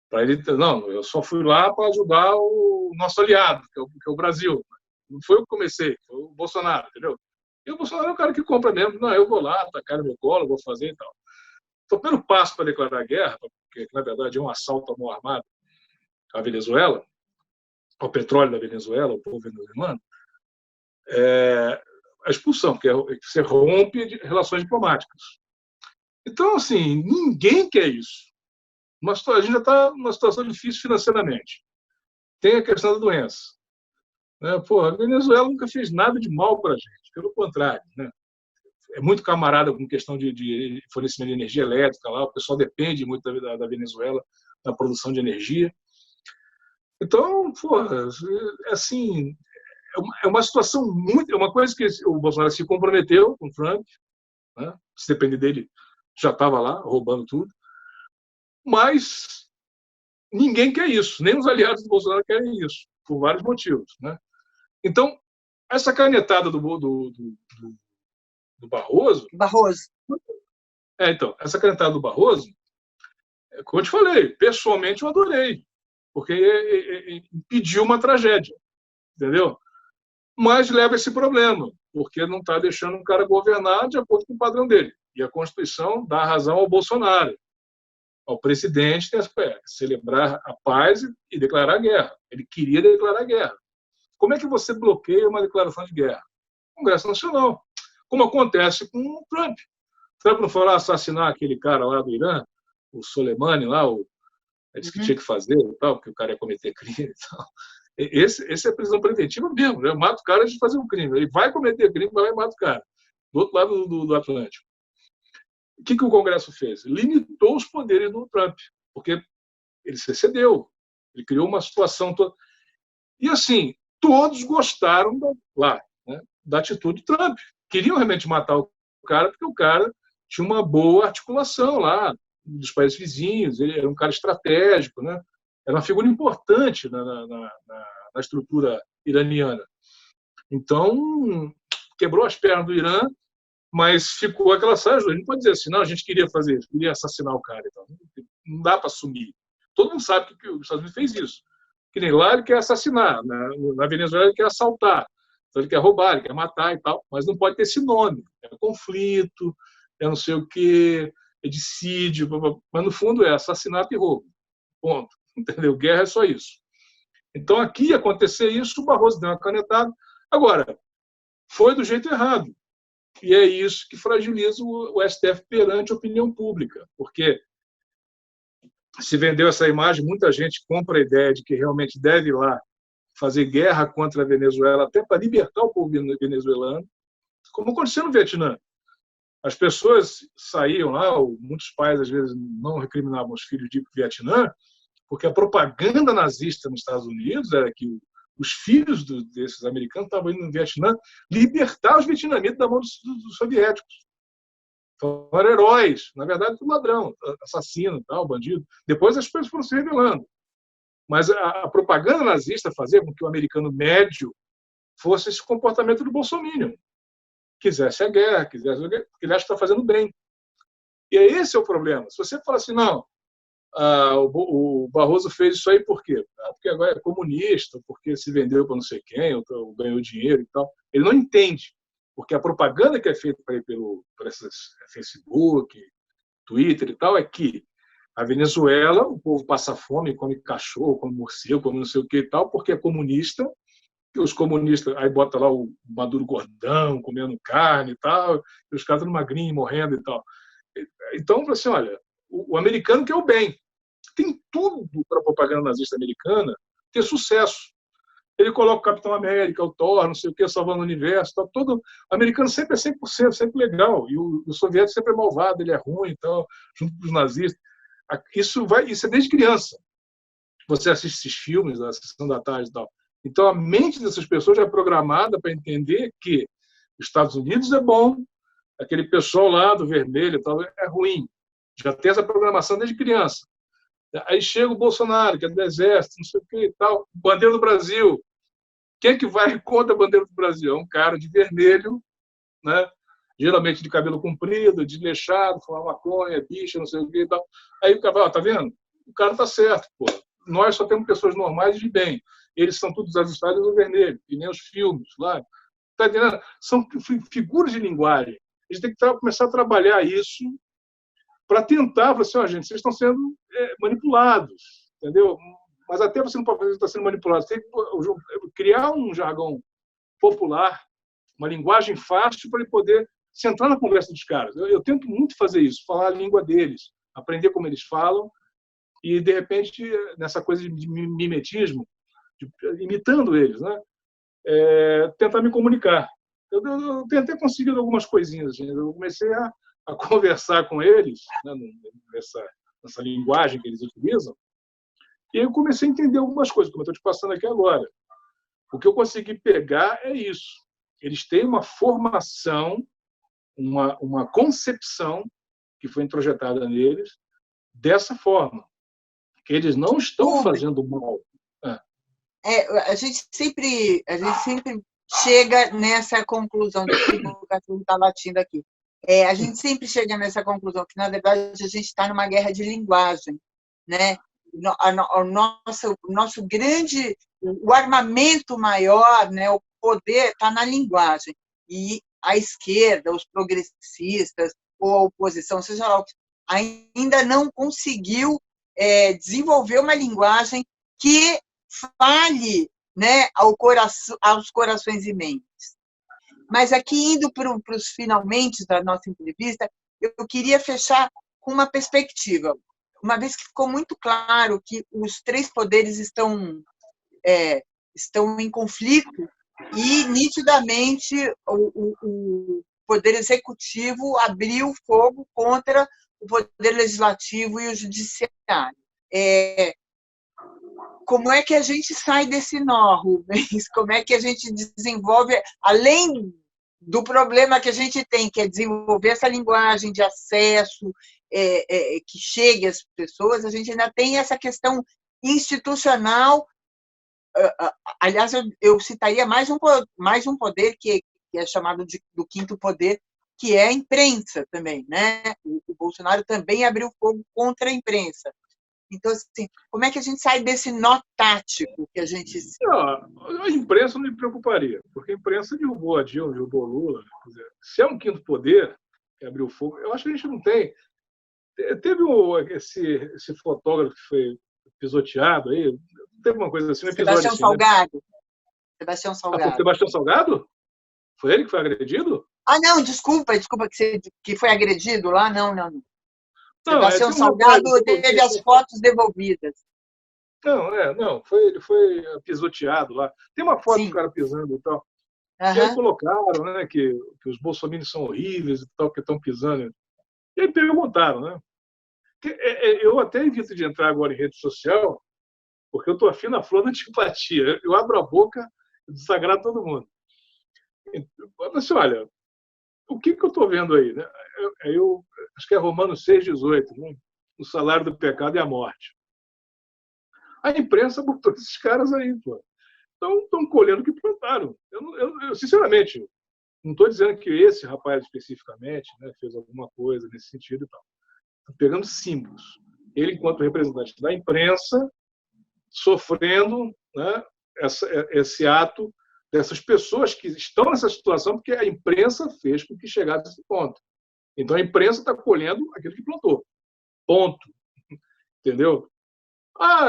Para ele, não, eu só fui lá para ajudar o nosso aliado, que é o Brasil. Não foi eu que comecei, foi o Bolsonaro, entendeu? E o Bolsonaro é o cara que compra mesmo. Não, eu vou lá, atacar no meu colo, vou fazer e tal. Então, pelo passo para declarar guerra, porque na verdade é um assalto à mão armada à Venezuela, ao petróleo da Venezuela, ao povo venezuelano, a expulsão, que você rompe relações diplomáticas. Então, assim, ninguém quer isso. A gente já está numa situação difícil financeiramente. Tem a questão da doença. A Venezuela nunca fez nada de mal para a gente, pelo contrário. Né? É muito camarada com questão de fornecimento de energia elétrica lá, o pessoal depende muito da Venezuela na produção de energia. Então, assim, é uma situação muito... É uma coisa que o Bolsonaro se comprometeu com o Trump, né? Se depender dele, já estava lá, roubando tudo. Mas ninguém quer isso, nem os aliados do Bolsonaro querem isso, por vários motivos. Né? Então, essa canetada do Barroso... Então, essa canetada do Barroso, como eu te falei, pessoalmente eu adorei, porque impediu uma tragédia, entendeu? Mas leva esse problema, porque não está deixando o cara governar de acordo com o padrão dele. E a Constituição dá razão ao Bolsonaro, ao presidente, celebrar a paz e declarar guerra. Ele queria declarar guerra. Como é que você bloqueia uma declaração de guerra? Congresso Nacional. Como acontece com o Trump. Trump não foi lá assassinar aquele cara lá do Irã, o Soleimani lá, ele disse que tinha que fazer, tal, porque o cara ia cometer crime e tal. Esse é prisão preventiva mesmo, né? Mata o cara de fazer um crime. Ele vai cometer crime, mas vai matar o cara. Do outro lado do Atlântico. O que o Congresso fez? Limitou os poderes do Trump, porque ele se excedeu. Ele criou uma situação toda. E, assim, todos gostaram da atitude do Trump. Queriam realmente matar o cara, porque o cara tinha uma boa articulação lá dos países vizinhos, ele era um cara estratégico, né? Era uma figura importante na estrutura iraniana. Então, quebrou as pernas do Irã, mas ficou aquela saia. A gente não pode dizer assim, não, a gente queria fazer isso, queria assassinar o cara. Então, não dá para assumir. Todo mundo sabe que os Estados Unidos fez isso. Que nem lá ele quer assassinar, na Venezuela ele quer assaltar, então ele quer roubar, ele quer matar e tal, mas não pode ter esse nome. É conflito, é não sei o quê, é dissídio, mas no fundo é assassinato e roubo. Ponto. Entendeu? Guerra é só isso. Então aqui ia acontecer isso, o Barroso deu uma canetada. Agora, foi do jeito errado. E é isso que fragiliza o STF perante a opinião pública, porque se vendeu essa imagem, muita gente compra a ideia de que realmente deve ir lá fazer guerra contra a Venezuela, até para libertar o povo venezuelano, como aconteceu no Vietnã. As pessoas saíam lá, muitos pais às vezes não recriminavam os filhos de ir para o Vietnã, porque a propaganda nazista nos Estados Unidos era que os filhos desses americanos estavam indo no Vietnã libertar os vietnamitas da mão dos soviéticos. Então, eram heróis, na verdade, um ladrão, assassino, tal, bandido. Depois as coisas foram se revelando. Mas a propaganda nazista fazia com que o americano médio fosse esse comportamento do Bolsonaro. Quisesse a guerra, porque ele acha que está fazendo bem. E esse é o problema. Se você fala assim, não, o Barroso fez isso aí por quê? Porque agora é comunista, porque se vendeu para não sei quem, ou ganhou dinheiro e tal. Ele não entende, porque a propaganda que é feita por esses Facebook, Twitter e tal, é que a Venezuela, o povo passa fome, come cachorro, come morcego, come não sei o que e tal, porque é comunista, e os comunistas, aí bota lá o Maduro gordão, comendo carne e tal, e os caras magrinhos, morrendo e tal. Então, assim, olha, o americano quer o bem. Tem tudo para a propaganda nazista americana ter sucesso. Ele coloca o Capitão América, o Thor, não sei o que, salvando o universo. Tal. Todo o americano sempre é 100%, sempre legal. E o soviético sempre é malvado, ele é ruim, tal, junto com os nazistas. Isso é desde criança. Você assiste esses filmes, a Sessão da Tarde e tal. Então, a mente dessas pessoas já é programada para entender que os Estados Unidos é bom, aquele pessoal lá do vermelho e tal é ruim. Já tem essa programação desde criança. Aí chega o Bolsonaro, que é do Exército, não sei o que e tal, bandeira do Brasil. Quem é que vai contra a bandeira do Brasil? É um cara de vermelho, né? Geralmente de cabelo comprido, desleixado, fumar maconha, bicha, não sei o que e tal. Aí o cara fala, tá vendo? O cara tá certo, pô. Nós só temos pessoas normais e de bem. Eles são todos ajustados no vermelho, e nem os filmes lá. Tá entendendo? São figuras de linguagem. A gente tem que começar a trabalhar isso para tentar, falar assim, gente, vocês estão sendo manipulados, entendeu? Mas até você não pode fazer estar sendo manipulado. Você tem que criar um jargão popular, uma linguagem fácil para ele poder se entrar na conversa dos caras. Eu tento muito fazer isso, falar a língua deles, aprender como eles falam e, de repente, nessa coisa de mimetismo, imitando eles, né? Tentar me comunicar. Eu tenho até conseguido algumas coisinhas. Assim. Eu comecei a conversar com eles, né, nessa linguagem que eles utilizam, e aí eu comecei a entender algumas coisas, como eu estou te passando aqui agora. O que eu consegui pegar é isso. Eles têm uma formação, uma concepção que foi introjetada neles dessa forma, que eles não estão fazendo mal. A gente sempre chega nessa conclusão que o Cachorro está latindo aqui. A gente sempre chega nessa conclusão que, na verdade, a gente está numa guerra de linguagem, né? O nosso grande, o armamento maior, né? O poder está na linguagem. E a esquerda, os progressistas, ou a oposição, seja lá, ainda não conseguiu desenvolver uma linguagem que fale, né, aos corações e mentes. Mas aqui, indo para os finalmente da nossa entrevista, eu queria fechar com uma perspectiva. Uma vez que ficou muito claro que os três poderes estão em conflito e, nitidamente, o poder executivo abriu fogo contra o poder legislativo e o judiciário. Como é que a gente sai desse nó, Rubens? Como é que a gente desenvolve, além do problema que a gente tem, que é desenvolver essa linguagem de acesso que chegue às pessoas, a gente ainda tem essa questão institucional. Aliás, eu citaria mais um poder que é chamado do quinto poder, que é a imprensa também, né? O Bolsonaro também abriu fogo contra a imprensa. Então, assim, como é que a gente sai desse nó tático que a gente... A imprensa não me preocuparia, porque a imprensa derrubou a Dilma, derrubou o Lula. Quer dizer, se é um quinto poder que abriu fogo, eu acho que a gente não tem. Teve esse fotógrafo que foi pisoteado aí, teve uma coisa assim, um episódio Sebastião assim, Salgado. Né? Sebastião Foi Salgado. Sebastião Salgado? Foi ele que foi agredido? Não, desculpa que foi agredido lá, não. Não, Sebastião Salgado teve as fotos devolvidas. Não, ele foi pisoteado lá. Tem uma foto do cara pisando e tal. E aí colocaram, né, que os bolsominions são horríveis e tal, que estão pisando. E aí perguntaram, né? Eu até evito de entrar agora em rede social, porque eu estou afim na flor da antipatia. Eu abro a boca e desagrado todo mundo. Mas assim, olha, o que eu estou vendo aí? Né? Eu acho que é Romanos 6,18, né? O salário do pecado é a morte. A imprensa botou esses caras aí, pô. estão colhendo o que plantaram. Eu, sinceramente, não estou dizendo que esse rapaz especificamente, né, fez alguma coisa nesse sentido e tal. Estou pegando símbolos. Ele, enquanto representante da imprensa, sofrendo, né, esse ato dessas pessoas que estão nessa situação porque a imprensa fez com que chegasse a esse ponto. Então, a imprensa está colhendo aquilo que plantou. Ponto. Entendeu?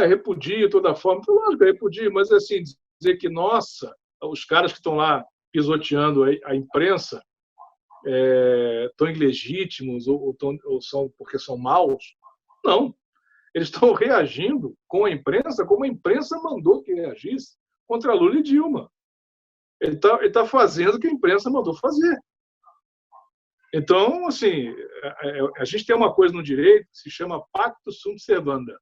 Repudio toda forma. Lógico, repudio, mas assim, dizer que, nossa, os caras que estão lá pisoteando a imprensa estão ilegítimos ou são porque são maus. Não. Eles estão reagindo com a imprensa como a imprensa mandou que reagisse contra Lula e Dilma. Ele tá fazendo o que a imprensa mandou fazer. Então, assim, a gente tem uma coisa no direito que se chama pacto sunt servanda.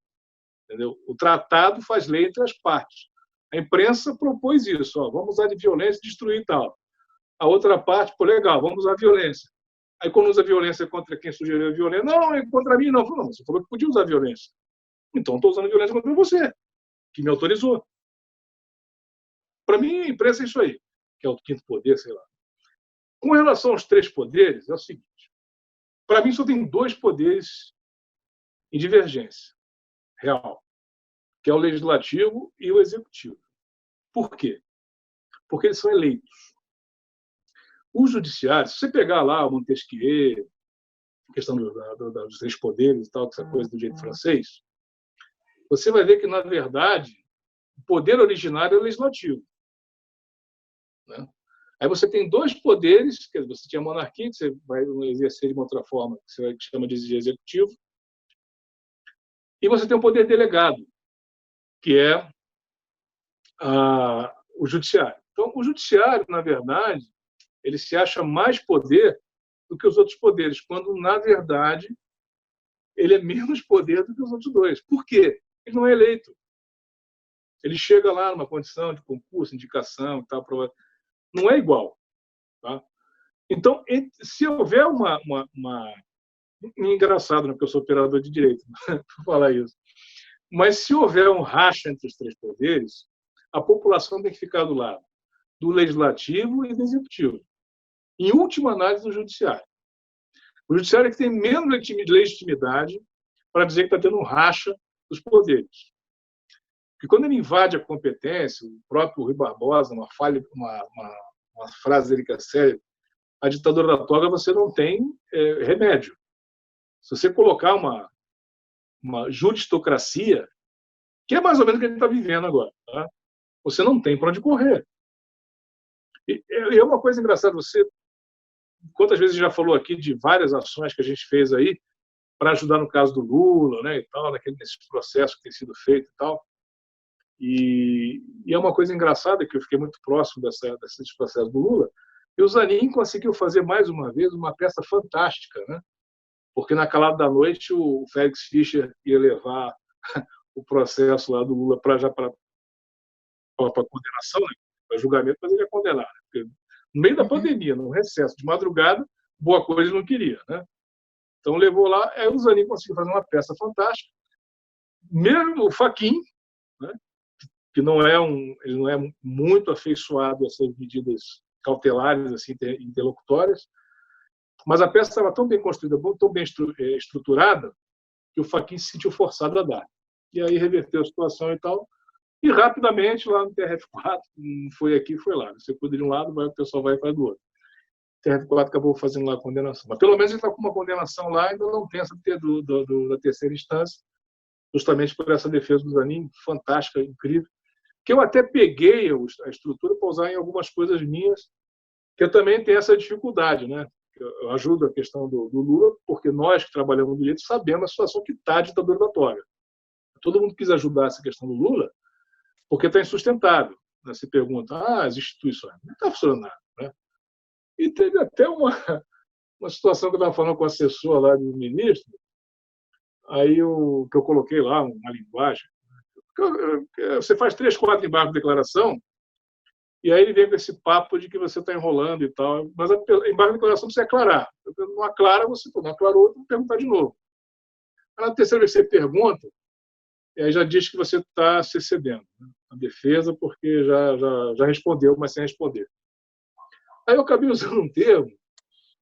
Entendeu? O tratado faz lei entre as partes. A imprensa propôs isso, vamos usar de violência e destruir e tal. A outra parte, legal, vamos usar violência. Aí, quando usa violência contra quem sugeriu a violência, não, é contra mim, não. Não, você falou que podia usar violência. Então, estou usando violência contra você, que me autorizou. Para mim, a imprensa é isso aí, que é o quinto poder, sei lá. Com relação aos três poderes, é o seguinte. Para mim, só tem dois poderes em divergência real, que é o legislativo e o executivo. Por quê? Porque eles são eleitos. O judiciário, se você pegar lá o Montesquieu, a questão dos três poderes e tal, essa coisa do direito francês, você vai ver que, na verdade, o poder originário é o legislativo. Né? Aí você tem dois poderes, quer dizer, você tinha a monarquia, que você vai exercer de uma outra forma, que você chama de executivo, e você tem o poder delegado, que é o judiciário. Então, o judiciário, na verdade, ele se acha mais poder do que os outros poderes, quando, na verdade, ele é menos poder do que os outros dois. Por quê? Ele não é eleito. Ele chega lá numa condição de concurso, indicação e tal, não é igual. Tá? Então, se houver engraçado, né, porque eu sou operador de direito, para falar isso. Mas se houver um racha entre os três poderes, a população tem que ficar do lado do legislativo e do executivo. Em última análise, do judiciário. O judiciário é que tem menos legitimidade para dizer que está tendo um racha dos poderes. Porque quando ele invade a competência, o próprio Rui Barbosa, uma frase dele que é séria, a ditadura da toga você não tem remédio. Se você colocar uma judictocracia, que é mais ou menos o que a gente está vivendo agora, tá? Você não tem para onde correr. E é uma coisa engraçada, quantas vezes já falou aqui de várias ações que a gente fez aí para ajudar no caso do Lula, né, e tal, nesse processo que tem sido feito e tal. E é uma coisa engraçada que eu fiquei muito próximo desse processo do Lula. E o Zanin conseguiu fazer mais uma vez uma peça fantástica, né? Porque na calada da noite o Félix Fischer ia levar o processo lá do Lula para condenação, né? Para julgamento, mas ele ia condenar. Né? Porque no meio da pandemia, no recesso de madrugada, boa coisa ele não queria, né? Então levou lá, aí o Zanin conseguiu fazer uma peça fantástica. Mesmo o Fachin, né? Que ele não é muito afeiçoado a essas medidas cautelares, assim, interlocutórias, mas a peça estava tão bem construída, tão bem estruturada, que o Fachin se sentiu forçado a dar. E aí reverteu a situação e tal, e rapidamente, lá no TRF4, não foi aqui, foi lá. Você cuida de um lado, o pessoal vai e faz do outro. O TRF4 acabou fazendo lá a condenação. Mas pelo menos ele está com uma condenação lá, ainda não tem essa da terceira instância, justamente por essa defesa do Zanin, fantástica, incrível, que eu até peguei a estrutura para usar em algumas coisas minhas, que eu também tenho essa dificuldade, né? Eu ajudo a questão do Lula, porque nós que trabalhamos no direito sabemos a situação que está a ditadura da toga. Todo mundo quis ajudar essa questão do Lula, porque está insustentável. Né? Se pergunta, as instituições, não está funcionando nada. Né? E teve até uma situação que eu estava falando com o assessor lá do ministro, aí que eu coloquei lá uma linguagem. Você faz 3, 4 embargos de declaração, e aí ele vem com esse papo de que você está enrolando e tal. Mas a embargo de declaração precisa aclarar. Não aclara, você não aclarou, tem que perguntar de novo. Na terceira vez que você pergunta, aí já diz que você está se excedendo. a defesa, porque já respondeu, mas sem responder. Aí eu acabei usando um termo,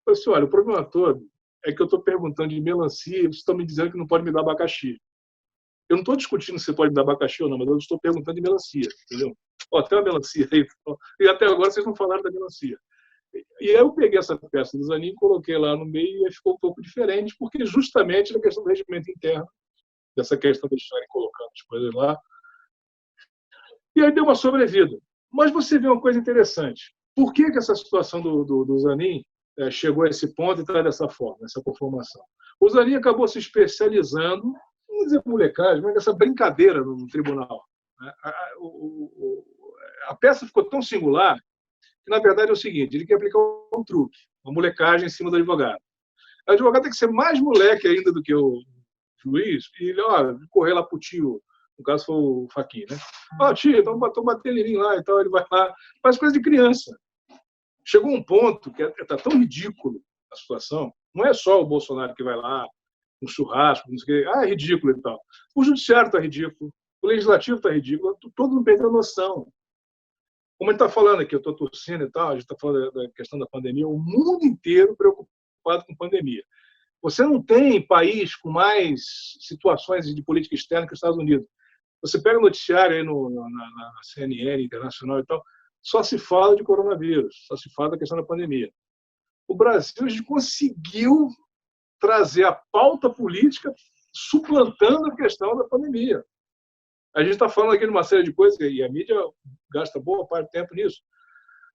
falei assim, olha, o problema todo é que eu estou perguntando de melancia e vocês estão me dizendo que não pode me dar abacaxi. Eu não estou discutindo se você pode me dar abacaxi ou não, mas eu estou perguntando de melancia, entendeu? Ó, tem uma melancia aí, e até agora vocês não falaram da melancia. E aí eu peguei essa peça do Zanin, coloquei lá no meio e aí ficou um pouco diferente, porque justamente na questão do regimento interno, dessa questão de estarem colocando as coisas lá, e aí deu uma sobrevida. Mas você vê uma coisa interessante. Por que essa situação do Zanin chegou a esse ponto e está dessa forma, essa conformação? O Zanin acabou se especializando, não vou dizer molecagem, mas nessa brincadeira no tribunal. A peça ficou tão singular que, na verdade, é o seguinte, ele quer aplicar um truque, uma molecagem em cima do advogado. O advogado tem que ser mais moleque ainda do que o juiz, e ele, correr lá pro tio, no caso foi o Fachin, né? Tio, então batendo em mim lá e tal, ele vai lá, faz coisa de criança. Chegou um ponto que está tão ridículo a situação, não é só o Bolsonaro que vai lá, um churrasco, não sei o quê, é ridículo e tal. O judiciário está ridículo, o legislativo está ridículo, todo mundo perdeu a noção. Como ele está falando aqui, eu estou torcendo e tal, a gente está falando da questão da pandemia, o mundo inteiro preocupado com pandemia. Você não tem país com mais situações de política externa que os Estados Unidos. Você pega o noticiário aí na CNN internacional e tal, só se fala de coronavírus, só se fala da questão da pandemia. O Brasil conseguiu trazer a pauta política suplantando a questão da pandemia. A gente está falando aqui de uma série de coisas, e a mídia gasta boa parte do tempo nisso.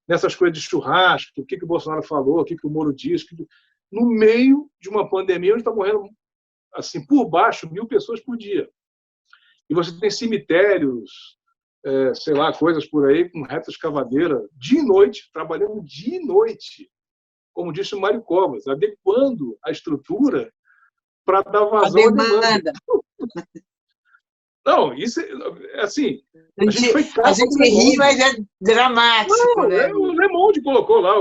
Nessas coisas de churrasco, o que o Bolsonaro falou, o que o Moro disse. No meio de uma pandemia, onde está morrendo, assim, por baixo, 1.000 pessoas por dia. E você tem cemitérios, sei lá, coisas por aí, com reta escavadeira, dia e noite, trabalhando dia e noite, como disse o Mário Covas, adequando a estrutura para dar vazão à demanda. Não, isso é assim. A gente ri, mas é dramático. Não, né? O Le Monde colocou lá,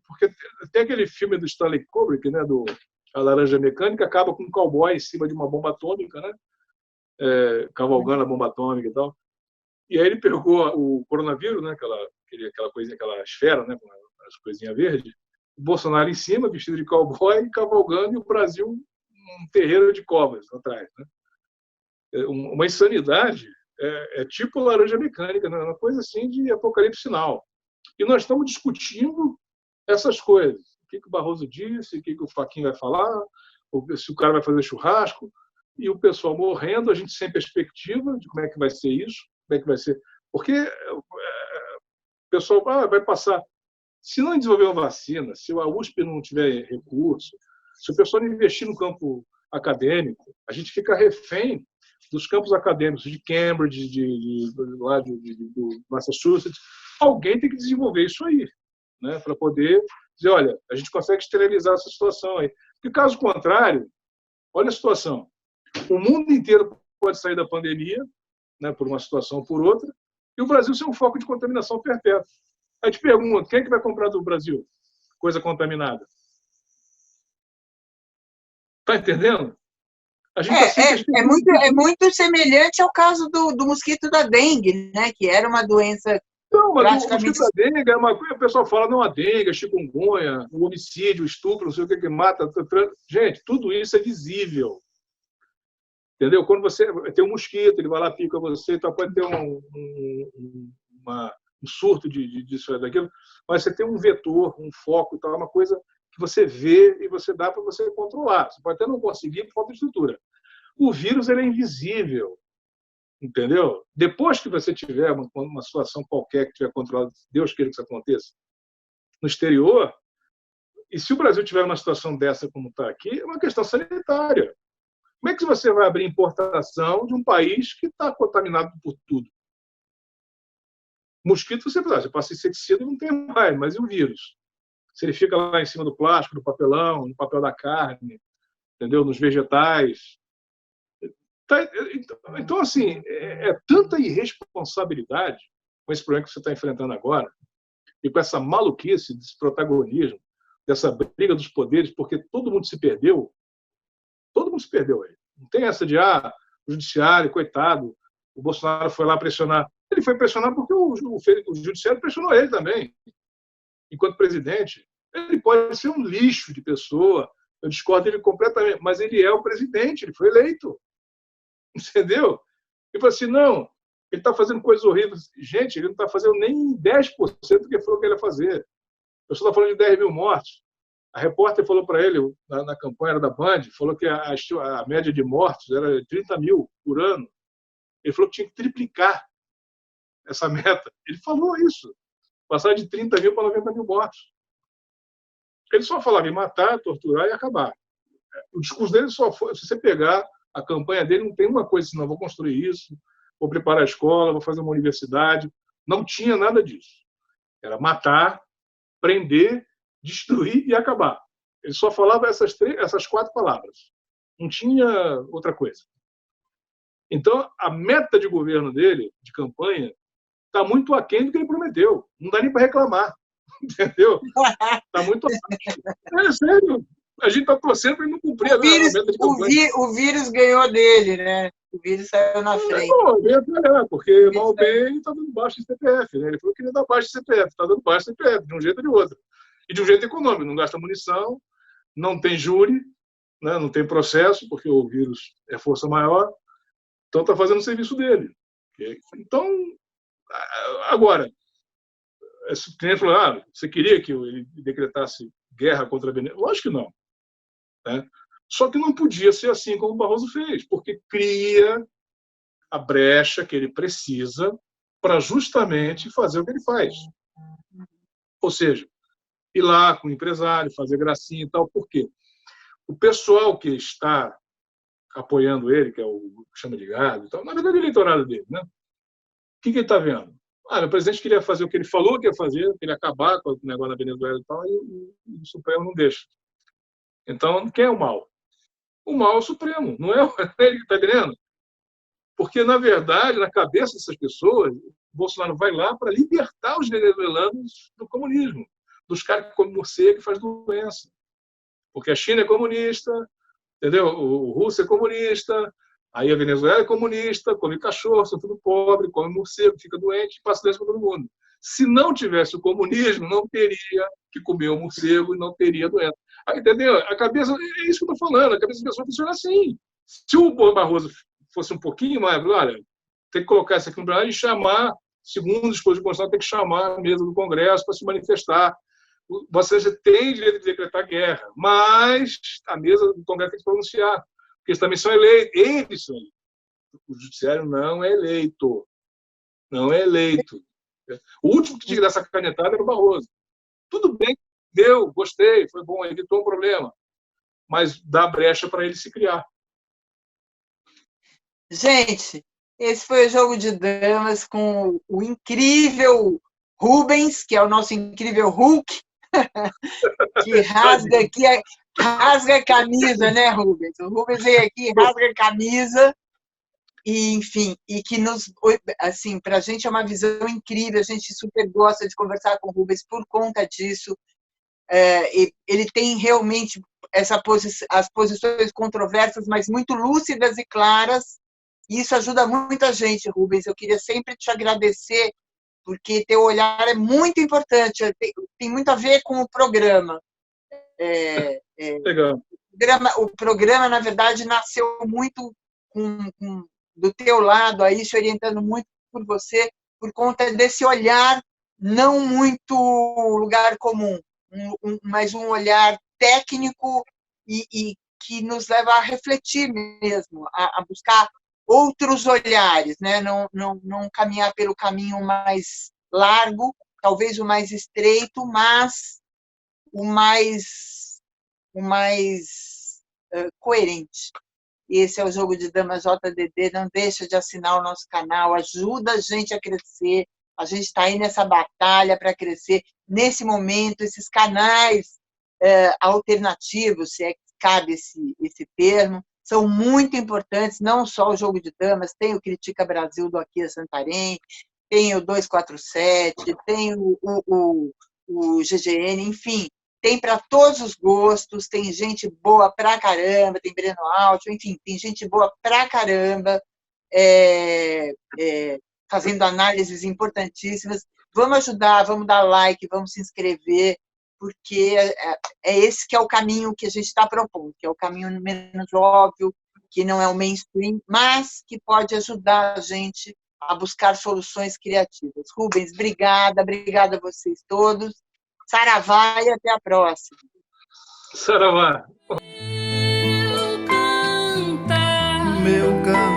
porque tem aquele filme do Stanley Kubrick, né, do A Laranja Mecânica, acaba com um cowboy em cima de uma bomba atômica, né, cavalgando a bomba atômica e tal. E aí ele pegou o coronavírus, né, aquela coisinha, aquela esfera, né, com as coisinhas verdes, o Bolsonaro em cima, vestido de cowboy, cavalgando, e o Brasil um terreiro de covas atrás, né? Uma insanidade, tipo Laranja Mecânica, né? Uma coisa assim de apocalipse sinal. E nós estamos discutindo essas coisas. O que o Barroso disse, o que o Fachin vai falar, se o cara vai fazer churrasco, e o pessoal morrendo, a gente sem perspectiva de como é que vai ser isso, como é que vai ser. Porque o pessoal vai passar. Se não desenvolver uma vacina, se a USP não tiver recurso, se o pessoal não investir no campo acadêmico, a gente fica refém dos campos acadêmicos de Cambridge, do Massachusetts. Alguém tem que desenvolver isso aí, né, para poder dizer, olha, a gente consegue esterilizar essa situação aí. Porque, caso contrário, olha a situação. O mundo inteiro pode sair da pandemia, né, por uma situação ou por outra, e o Brasil ser um foco de contaminação perpétua. Aí te pergunto, quem é que vai comprar do Brasil coisa contaminada? Está entendendo? A gente é muito semelhante ao caso do mosquito da dengue, né? Que era uma doença. Não, mas o mosquito da dengue é uma coisa, o pessoal fala, não, a dengue, a chikungunya, o homicídio, o estupro, não sei o que mata. Gente, tudo isso é visível. Entendeu? Quando você tem um mosquito, ele vai lá, pica você, então pode ter um surto disso ou daquilo, mas você tem um vetor, um foco e tal, uma coisa que você vê e você dá para você controlar. Você pode até não conseguir por falta de estrutura. O vírus ele é invisível, entendeu? Depois que você tiver uma situação qualquer que tiver controlado, Deus queira que isso aconteça, no exterior, e se o Brasil tiver uma situação dessa como está aqui, é uma questão sanitária. Como é que você vai abrir importação de um país que está contaminado por tudo? Mosquito, você passa inseticida, não tem mais, mas e o vírus? Se ele fica lá em cima do plástico, do papelão, no papel da carne, entendeu? Nos vegetais. Então, assim, é tanta irresponsabilidade com esse problema que você está enfrentando agora, e com essa maluquice, desse protagonismo, dessa briga dos poderes, porque todo mundo se perdeu. Todo mundo se perdeu aí. Não tem essa de, o judiciário, coitado, o Bolsonaro foi lá pressionar. Ele foi pressionado porque o judiciário pressionou ele também. Enquanto presidente, ele pode ser um lixo de pessoa, eu discordo dele completamente, mas ele é o presidente, ele foi eleito. Entendeu? E falou assim, não, ele está fazendo coisas horríveis. Gente, ele não está fazendo nem 10% do que falou que ele ia fazer. Eu só estou falando de 10 mil mortes. A repórter falou para ele, na campanha da Band, falou que a média de mortes era 30 mil por ano. Ele falou que tinha que triplicar essa meta. Ele falou isso. Passar de 30 mil para 90 mil mortes. Ele só falava em matar, torturar e acabar. O discurso dele só foi, se você pegar a campanha dele, não tem uma coisa assim, não, vou construir isso, vou preparar a escola, vou fazer uma universidade. Não tinha nada disso. Era matar, prender, destruir e acabar. Ele só falava essas 4 palavras. Não tinha outra coisa. Então, a meta de governo dele, de campanha, está muito aquém do que ele prometeu. Não dá nem para reclamar. Entendeu? Está muito aquém. É sério. A gente está torcendo para ele não cumprir a meta de campanha. O vírus ganhou dele, né? O vírus saiu na frente. Porque mal bem está dando baixo em CPF. Né? Ele falou que ele ia dar baixo em CPF. Está dando baixo em CPF, de um jeito ou de outro. E de um jeito econômico. Não gasta munição, não tem júri, né? Não tem processo, porque o vírus é força maior. Então está fazendo o serviço dele. Então, agora, esse cliente falou, você queria que ele decretasse guerra contra a Venezuela? Lógico que não. Né? Só que não podia ser assim como o Barroso fez, porque cria a brecha que ele precisa para justamente fazer o que ele faz. Ou seja, ir lá com o empresário, fazer gracinha e tal. Por quê? O pessoal que está apoiando ele, que é o que chama de gado e tal, na verdade é o eleitorado dele, né? O que ele está vendo? O presidente queria fazer o que ele falou que ia fazer, queria acabar com o negócio na Venezuela e tal, e o Supremo não deixa. Então, quem é o mal? O mal é o Supremo, não é ele que está entendendo? Porque, na verdade, na cabeça dessas pessoas, o Bolsonaro vai lá para libertar os venezuelanos do comunismo, dos caras que comem morcego e faz doença. Porque a China é comunista, entendeu? O Rússia é comunista, aí a Venezuela é comunista, come cachorro, são tudo pobre, come morcego, fica doente e passa doença para todo mundo. Se não tivesse o comunismo, não teria que comer o morcego e não teria doença. Entendeu? A cabeça, é isso que eu estou falando, a cabeça da pessoa funciona assim. Se o Barroso fosse um pouquinho mais, olha, tem que colocar isso aqui no Brasil e chamar, segundo o discurso de Constituição, tem que chamar a mesa do Congresso para se manifestar. Você tem direito de decretar guerra, mas a mesa do Congresso tem que se pronunciar, porque eles também são eleitos. Eles são eleitos. O judiciário não é eleito. Não é eleito. O último que tinha que dar essa canetada era o Barroso. Tudo bem, deu, gostei, foi bom, evitou um problema, mas dá brecha para ele se criar. Gente, esse foi o Jogo de Damas com o incrível Rubens, que é o nosso incrível Hulk, que rasga a camisa, né, Rubens? O Rubens veio aqui, rasga a camisa, e, enfim, e que nos, assim, para a gente é uma visão incrível, a gente super gosta de conversar com o Rubens por conta disso. Ele tem realmente as posições controversas, mas muito lúcidas e claras, e isso ajuda muita gente, Rubens. Eu queria sempre te agradecer, porque teu olhar é muito importante, tem muito a ver com o programa. Legal. O programa, na verdade, nasceu muito do teu lado, aí se orientando muito por você, por conta desse olhar não muito lugar comum, mas um olhar técnico e que nos leva a refletir mesmo, a buscar outros olhares, né? Não caminhar pelo caminho mais largo, talvez o mais estreito, mas o mais coerente. Esse é o Jogo de Damas JDD. Não deixa de assinar o nosso canal, ajuda a gente a crescer. A gente está aí nessa batalha para crescer. Nesse momento, esses canais alternativos, se é que cabe esse termo, são muito importantes, não só o Jogo de Damas, tem o Critica Brasil do Aqui a Santarém, tem o 247, tem o GGN, enfim, tem para todos os gostos, tem gente boa pra caramba, tem Breno Altio, enfim, tem gente boa pra caramba, fazendo análises importantíssimas. Vamos ajudar, vamos dar like, vamos se inscrever, porque é esse que é o caminho que a gente está propondo, que é o caminho menos óbvio, que não é o mainstream, mas que pode ajudar a gente a buscar soluções criativas. Rubens, obrigada a vocês todos. Saravá e até a próxima. Saravá. Meu cantar.